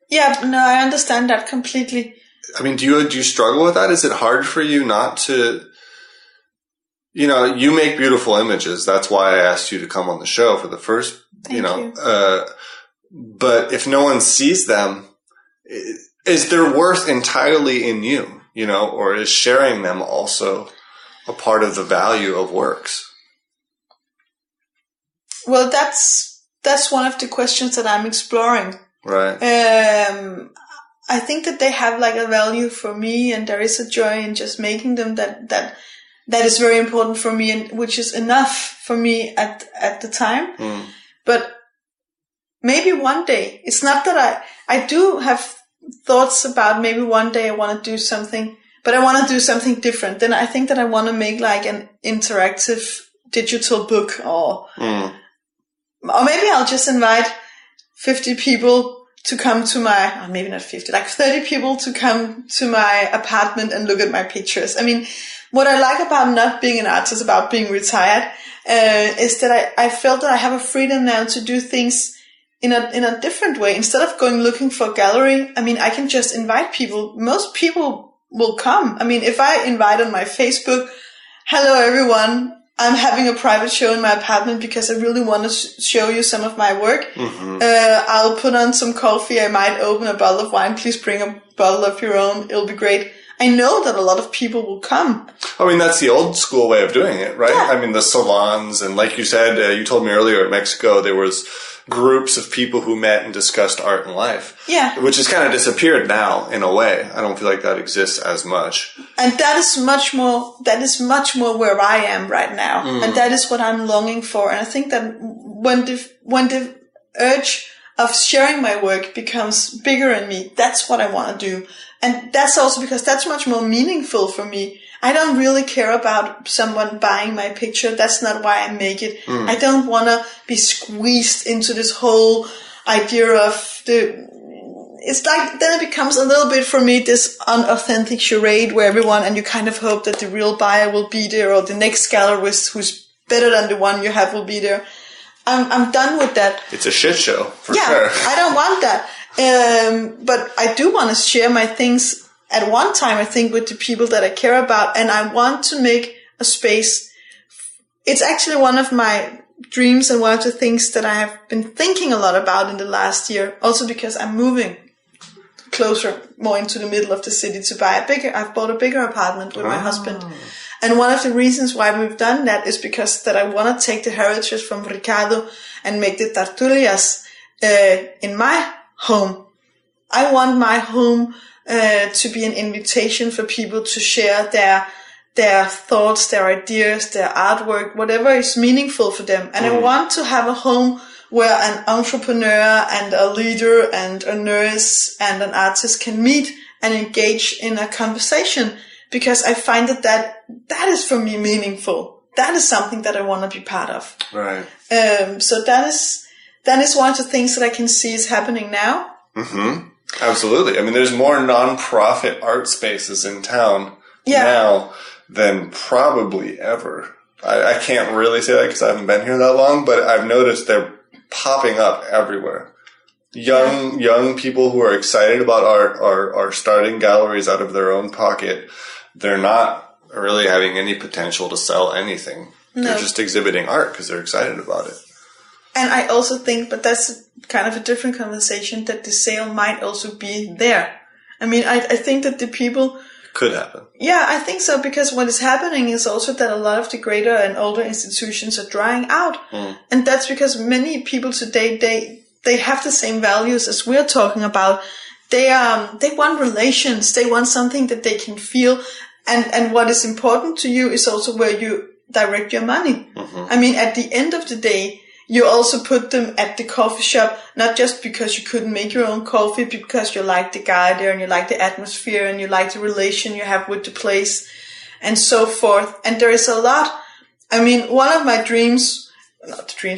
Yeah, no, I understand that completely. I mean, do you struggle with that? Is it hard for you not to, you make beautiful images. That's why I asked you to come on the show for the first, Thank you. But if no one sees them, is their worth entirely in you, or is sharing them also a part of the value of works? Well, that's one of the questions that I'm exploring. Right. I think that they have like a value for me, and there is a joy in just making them that is very important for me, and which is enough for me at the time. Mm. But maybe one day, it's not that I do have thoughts about maybe one day I want to do something, but I want to do something different. Then I think that I want to make like an interactive digital book, or maybe I'll just invite 50 people to come to my, or maybe not 50, like 30 people to come to my apartment and look at my pictures. I mean, what I like about not being an artist, about being retired, is that I felt that I have a freedom now to do things in a different way. Instead of going looking for a gallery, I mean, I can just invite people. Most people will come. I mean, if I invite on my Facebook, hello everyone, I'm having a private show in my apartment because I really want to show you some of my work. Mm-hmm. I'll put on some coffee. I might open a bottle of wine. Please bring a bottle of your own. It'll be great. I know that a lot of people will come. I mean, that's the old school way of doing it, right? Yeah. I mean, the salons, and like you said, you told me earlier in Mexico, there was groups of people who met and discussed art and life. Yeah. Which has kind of disappeared now, in a way. I don't feel like that exists as much. And that is much more where I am right now. Mm. And that is what I'm longing for. And I think that when the urge of sharing my work becomes bigger in me, that's what I want to do. And that's also because that's much more meaningful for me. I don't really care about someone buying my picture. That's not why I make it. Mm. I don't want to be squeezed into this whole idea of it's like, then it becomes a little bit for me this unauthentic charade where everyone, and you kind of hope that the real buyer will be there, or the next gallerist who's better than the one you have will be there. I'm done with that. It's a shit show, for sure. Yeah, I don't want that. But I do want to share my things at one time, I think, with the people that I care about, and I want to make a space. It's actually one of my dreams and one of the things that I have been thinking a lot about in the last year, also because I'm moving closer, more into the middle of the city to buy I've bought a bigger apartment with my husband. And one of the reasons why we've done that is because that I want to take the heritage from Ricardo and make the tertulias in my home. I want my home to be an invitation for people to share their thoughts, their ideas, their artwork, whatever is meaningful for them. And I want to have a home where an entrepreneur and a leader and a nurse and an artist can meet and engage in a conversation, because I find that is for me meaningful. That is something that I want to be part of. Right. So that is one of the things that I can see is happening now. Mm-hmm. Absolutely. I mean, there's more non-profit art spaces in town now than probably ever. I can't really say that because I haven't been here that long, but I've noticed they're popping up everywhere. Young people who are excited about art are starting galleries out of their own pocket. They're not really having any potential to sell anything. No. They're just exhibiting art because they're excited about it. And I also think, but that's kind of a different conversation, that the sale might also be there. I mean, I think that the people... Could happen. Yeah, I think so, because what is happening is also that a lot of the greater and older institutions are drying out. Mm. And that's because many people today, they have the same values as we're talking about. They want relations. They want something that they can feel. And what is important to you is also where you direct your money. Mm-hmm. I mean, at the end of the day, you also put them at the coffee shop, not just because you couldn't make your own coffee, because you like the guy there and you like the atmosphere and you like the relation you have with the place and so forth. And there is a lot. I mean, one of my dreams,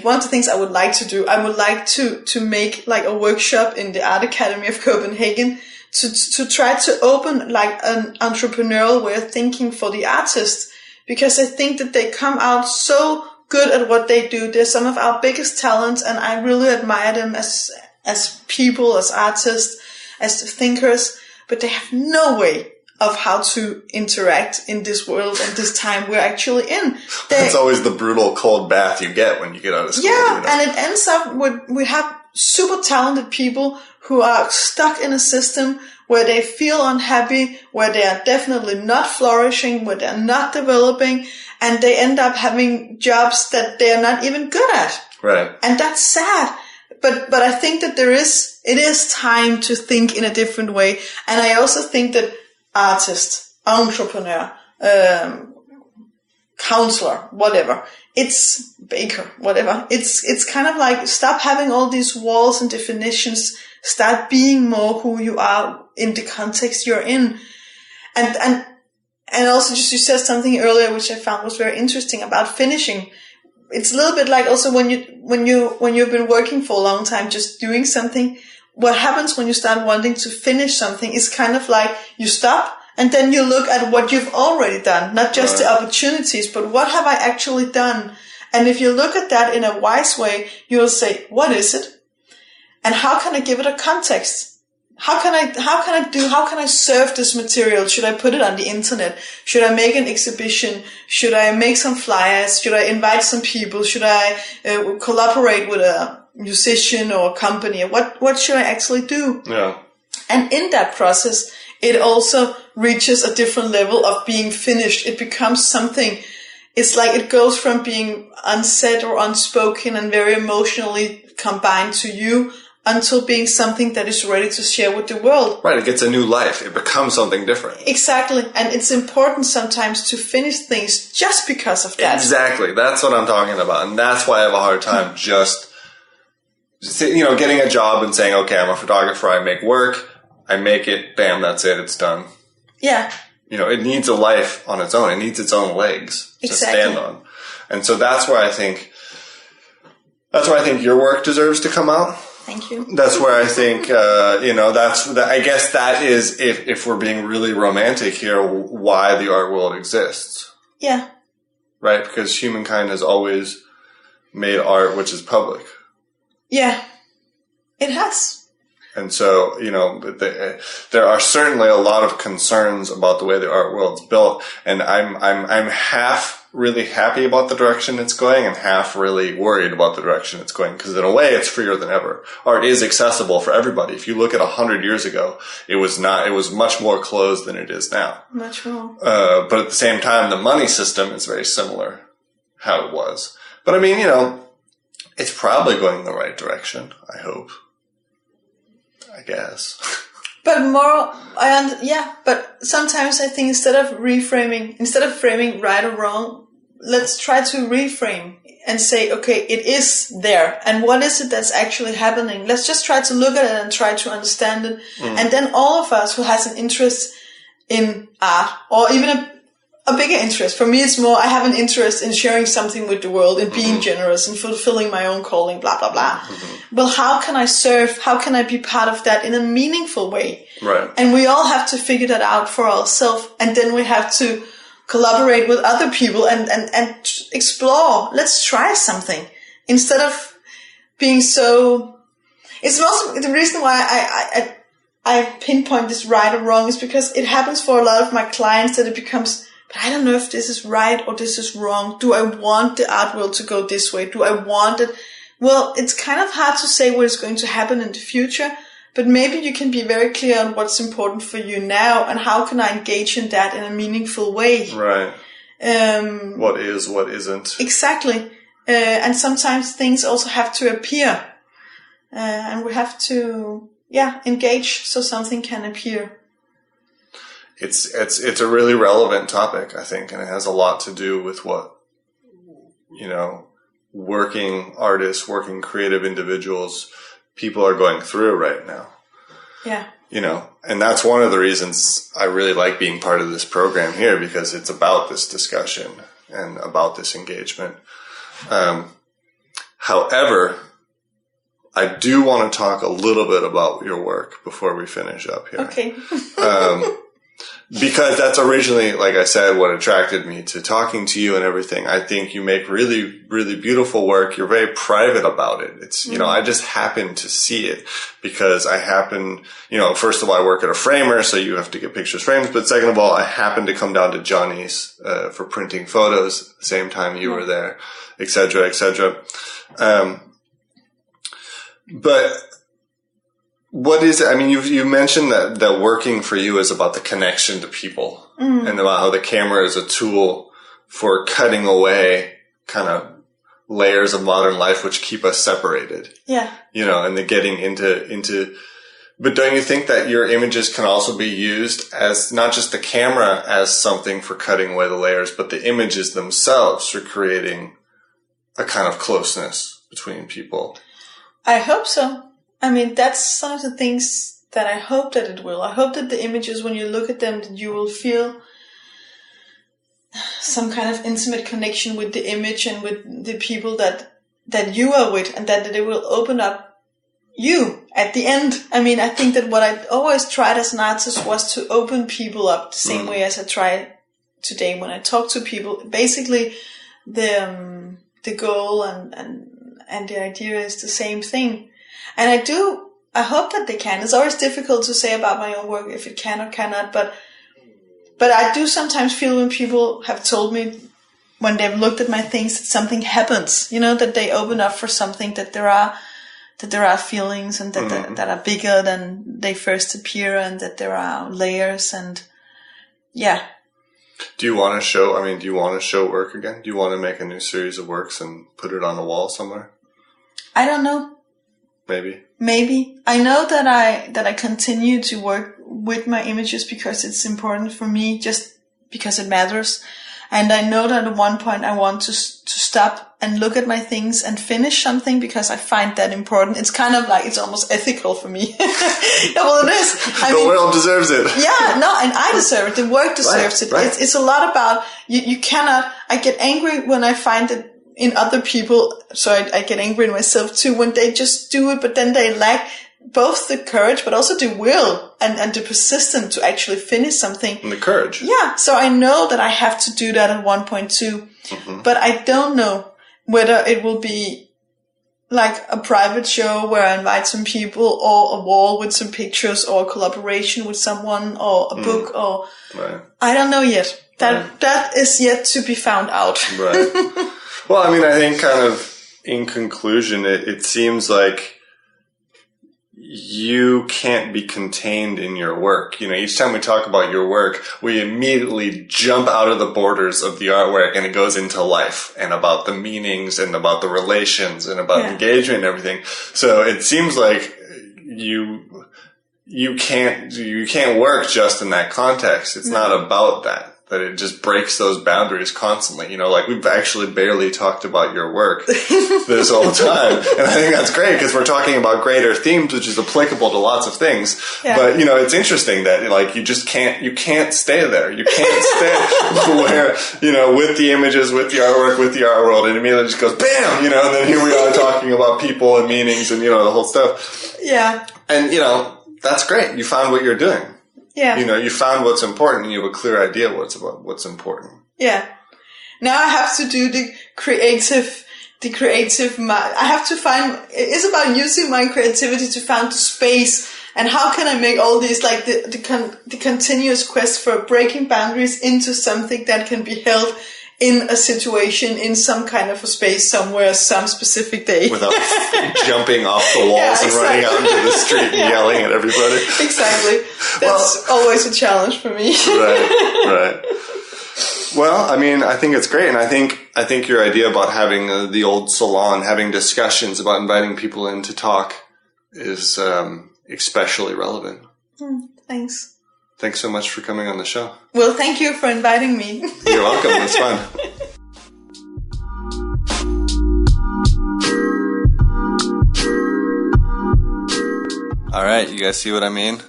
one of the things I would like to do, I would like to make like a workshop in the Art Academy of Copenhagen to try to open like an entrepreneurial way of thinking for the artists, because I think that they come out so good at what they do. They're some of our biggest talents, and I really admire them as people, as artists. as thinkers, but they have no way of how to interact in this world and this time we're actually in. That's always the brutal cold bath you get when you get out of school. Yeah, and it ends up with, we have super talented people who are stuck in a system where they feel unhappy, where they are definitely not flourishing, where they're not developing, and they end up having jobs that they're not even good at. Right. And that's sad. But I think that it is time to think in a different way. And I also think that artist, entrepreneur, counselor, whatever, it's baker, whatever. It's kind of like, stop having all these walls and definitions. Start being more who you are in the context you're in. And also just, you said something earlier, which I found was very interesting about finishing. It's a little bit like also when you've been working for a long time, just doing something. What happens when you start wanting to finish something is kind of like you stop and then you look at what you've already done, not just the opportunities, but what have I actually done? And if you look at that in a wise way, you'll say, what is it? And how can I give it a context? How can I serve this material? Should I put it on the internet? Should I make an exhibition? Should I make some flyers? Should I invite some people? Should I collaborate with a musician or a company? What should I actually do? Yeah. And in that process, it also reaches a different level of being finished. It becomes something, it's like it goes from being unsaid or unspoken and very emotionally combined to you until being something that is ready to share with the world. Right, it gets a new life. It becomes something different. Exactly. And it's important sometimes to finish things just because of that. Exactly. That's what I'm talking about. And that's why I have a hard time just getting a job and saying, okay, I'm a photographer, I make work, I make it, bam, that's it, it's done. Yeah. It needs a life on its own. It needs its own legs to stand on. And so that's why I think your work deserves to come out. Thank you. That's where I think, I guess that is, if we're being really romantic here, why the art world exists. Yeah. Right? Because humankind has always made art which is public. Yeah. It has. And so, there are certainly a lot of concerns about the way the art world's built, and I'm half really happy about the direction it's going and half really worried about the direction it's going, because in a way it's freer than ever. Art is accessible for everybody. If you look at 100 years ago, it was much more closed than it is now. Much more. But at the same time, the money system is very similar how it was. But I mean, it's probably going in the right direction, I hope. I guess. But but sometimes I think instead of framing right or wrong, let's try to reframe and say, okay, it is there. And what is it that's actually happening? Let's just try to look at it and try to understand it. And then all of us who has an interest in art, or even a bigger interest. For me, it's more, I have an interest in sharing something with the world and being generous and fulfilling my own calling, blah, blah, blah. Well, how can I serve? How can I be part of that in a meaningful way? Right. And we all have to figure that out for ourselves. And then we have to collaborate with other people and explore. Let's try something instead of being so. It's also the reason why I pinpoint this right or wrong is because it happens for a lot of my clients that it becomes, but I don't know if this is right or this is wrong. Do I want the art world to go this way? Do I want it? Well, it's kind of hard to say what is going to happen in the future, but maybe you can be very clear on what's important for you now and how can I engage in that in a meaningful way. Right. What is, what isn't. Exactly. And sometimes things also have to appear. And we have to, engage so something can appear. It's a really relevant topic, I think, and it has a lot to do with what, working artists, working creative individuals, people are going through right now. Yeah. And that's one of the reasons I really like being part of this program here, because it's about this discussion and about this engagement. However, I do want to talk a little bit about your work before we finish up here. Okay. Because that's originally, like I said, what attracted me to talking to you and everything. I think you make really, really beautiful work. You're very private about it. It's, you know, I just happen to see it because I happen, you know, first of all, I work at a framer, so you have to get pictures framed. But second of all, I happen to come down to Johnny's, for printing photos at the same time you were there, et cetera, et cetera. But what is it? I mean, you mentioned that working for you is about the connection to people and about how the camera is a tool for cutting away kind of layers of modern life which keep us separated. Yeah. You know, and the getting into, but don't you think that your images can also be used as not just the camera as something for cutting away the layers, but the images themselves for creating a kind of closeness between people? I hope so. I mean, that's some of the things that I hope that it will. I hope that the images, when you look at them, that you will feel some kind of intimate connection with the image and with the people that you are with, and that it will open up you at the end. I mean, I think that what I always tried as an artist was to open people up the same way as I try today when I talk to people. Basically, the goal and the idea is the same thing. And I hope that they can. It's always difficult to say about my own work if it can or cannot, but I do sometimes feel when people have told me when they've looked at my things that something happens, you know, that they open up for something, that there are feelings and that are bigger than they first appear, and that there are layers, and yeah. Do you want to show work again? Do you want to make a new series of works and put it on a wall somewhere? I don't know. Maybe. I know that I continue to work with my images because it's important for me, just because it matters. And I know that at one point I want to stop and look at my things and finish something because I find that important. It's kind of like, it's almost ethical for me. Yeah, well, it is. The world deserves it. Yeah, no, and I deserve it. The work deserves it. Right. It's a lot about, you cannot, I get angry when I find that in other people, so I get angry in myself too, when they just do it, but then they lack both the courage, but also the will and the persistence to actually finish something. And the courage. Yeah, so I know that I have to do that at one point too, but I don't know whether it will be like a private show where I invite some people, or a wall with some pictures, or a collaboration with someone, or a book, or I don't know yet. That is yet to be found out. Right. Well, I mean, I think kind of in conclusion, it seems like you can't be contained in your work. You know, each time we talk about your work, we immediately jump out of the borders of the artwork and it goes into life and about the meanings and about the relations and about engagement and everything. So it seems like you can't work just in that context. It's not about that it just breaks those boundaries constantly. You know, like we've actually barely talked about your work this whole time. And I think that's great because we're talking about greater themes, which is applicable to lots of things. Yeah. But, you know, it's interesting that like you can't stay there. You can't stay where, you know, with the images, with the artwork, with the art world, and immediately just goes bam, you know, and then here we are talking about people and meanings and, you know, the whole stuff. Yeah. And, you know, that's great. You found what you're doing. Yeah. You know, you found what's important and you have a clear idea what's important. Yeah. Now I have to do the creative, I have to find, it's about using my creativity to find the space, and how can I make all these, like the continuous quest for breaking boundaries into something that can be held in a situation, in some kind of a space somewhere, some specific day. Without jumping off the walls and running out into the street and yelling at everybody. Exactly. That's always a challenge for me. Right. Well, I mean, I think it's great. And I think your idea about having the old salon, having discussions about inviting people in to talk is especially relevant. Thanks. Thanks so much for coming on the show. Well, thank you for inviting me. You're welcome. It's fun. All right. You guys see what I mean?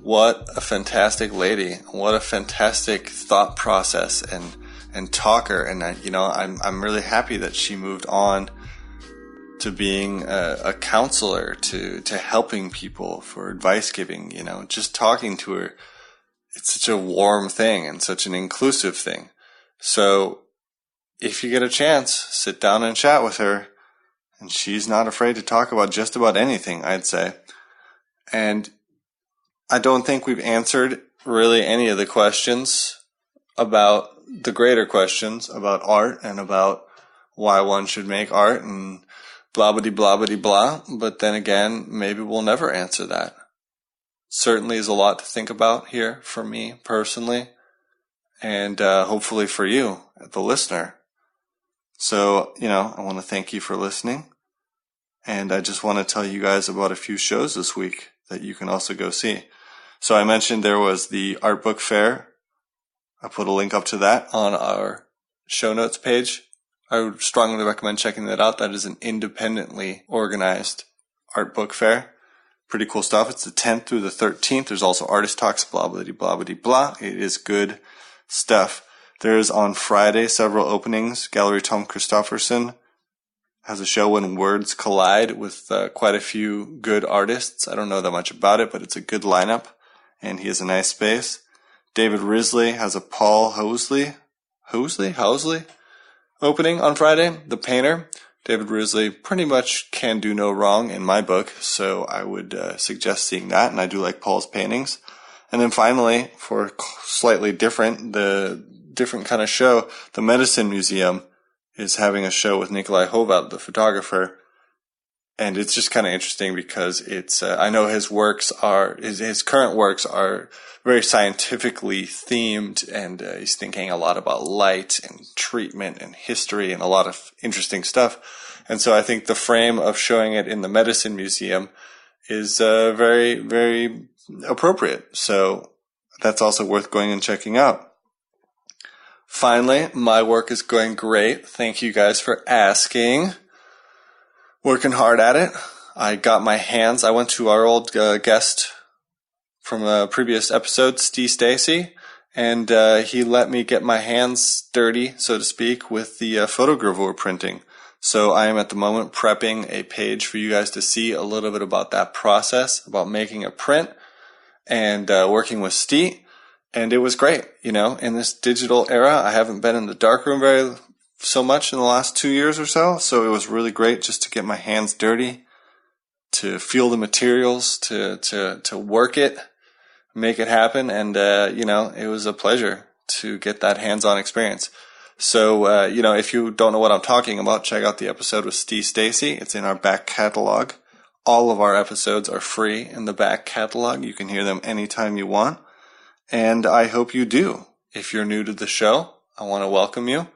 What a fantastic lady. What a fantastic thought process and talker. And I'm really happy that she moved on to being a counselor, to helping people, for advice giving. You know, just talking to her it's such a warm thing and such an inclusive thing. So if you get a chance, sit down and chat with her. And she's not afraid to talk about just about anything, I'd say. And I don't think we've answered really any of the questions about the greater questions about art and about why one should make art and blah-blah-blah-blah-blah. But then again, maybe we'll never answer that. Certainly is a lot to think about here for me personally, and hopefully for you, the listener. So, I want to thank you for listening. And I just want to tell you guys about a few shows this week that you can also go see. So I mentioned there was the Art Book Fair. I put a link up to that on our show notes page. I would strongly recommend checking that out. That is an independently organized art book fair. Pretty cool stuff. It's the 10th through the 13th. There's also artist talks, blah, blah, blah, blah, blah. It is good stuff. There's on Friday several openings. Gallery Tom Christofferson has a show When Words Collide with quite a few good artists. I don't know that much about it, but it's a good lineup, and he has a nice space. David Risley has a Paul Housley opening on Friday, the painter. David Risley pretty much can do no wrong in my book, so I would suggest seeing that, and I do like Paul's paintings. And then finally, for slightly different kind of show, the Medicine Museum is having a show with Nikolai Hovald, the photographer. And it's just kind of interesting because it's, I know his current works are very scientifically themed, and he's thinking a lot about light and treatment and history and a lot of interesting stuff. And so I think the frame of showing it in the Medicine Museum is very, very appropriate. So that's also worth going and checking out. Finally, my work is going great. Thank you guys for asking. Working hard at it. I went to our old guest from a previous episode, Steve Stacy, and he let me get my hands dirty, so to speak, with the photogravure printing. So I am at the moment prepping a page for you guys to see a little bit about that process, about making a print, and working with Steve. And it was great, in this digital era. I haven't been in the darkroom so much in the last 2 years or so. So it was really great just to get my hands dirty, to feel the materials, to work it, make it happen. And, it was a pleasure to get that hands-on experience. So, if you don't know what I'm talking about, check out the episode with Steve Stacy. It's in our back catalog. All of our episodes are free in the back catalog. You can hear them anytime you want. And I hope you do. If you're new to the show, I want to welcome you.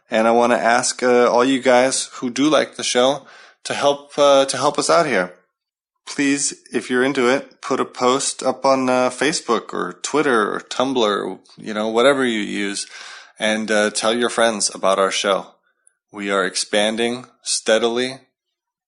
And I want to ask all you guys who do like the show to help us out here. Please, if you're into it, put a post up on Facebook or Twitter or Tumblr, whatever you use, and tell your friends about our show. We are expanding steadily,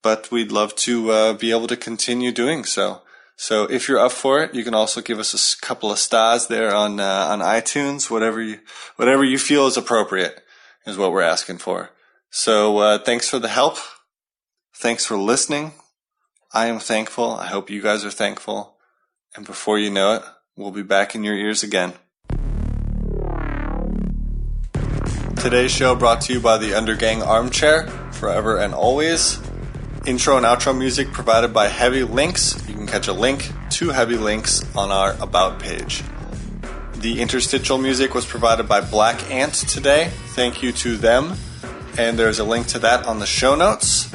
but we'd love to be able to continue doing so. So if you're up for it, you can also give us a couple of stars there on iTunes. Whatever you feel is appropriate is what we're asking for. So thanks for the help. Thanks for listening. I am thankful. I hope you guys are thankful. And before you know it, we'll be back in your ears again. Today's show brought to you by the Undergang Armchair, forever and always. Intro and outro music provided by Heavy Links. You can catch a link to Heavy Links on our About page. The interstitial music was provided by Black Ant today. Thank you to them. And there's a link to that on the show notes.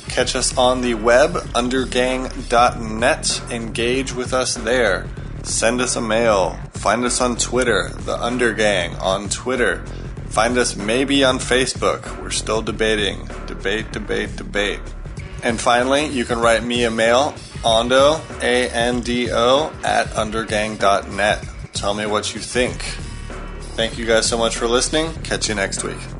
Catch us on the web, undergang.net. Engage with us there. Send us a mail. Find us on Twitter, the Undergang on Twitter. Find us maybe on Facebook. We're still debating. Debate. And finally, you can write me a mail, Ando, ANDO, @undergang.net. Tell me what you think. Thank you guys so much for listening. Catch you next week.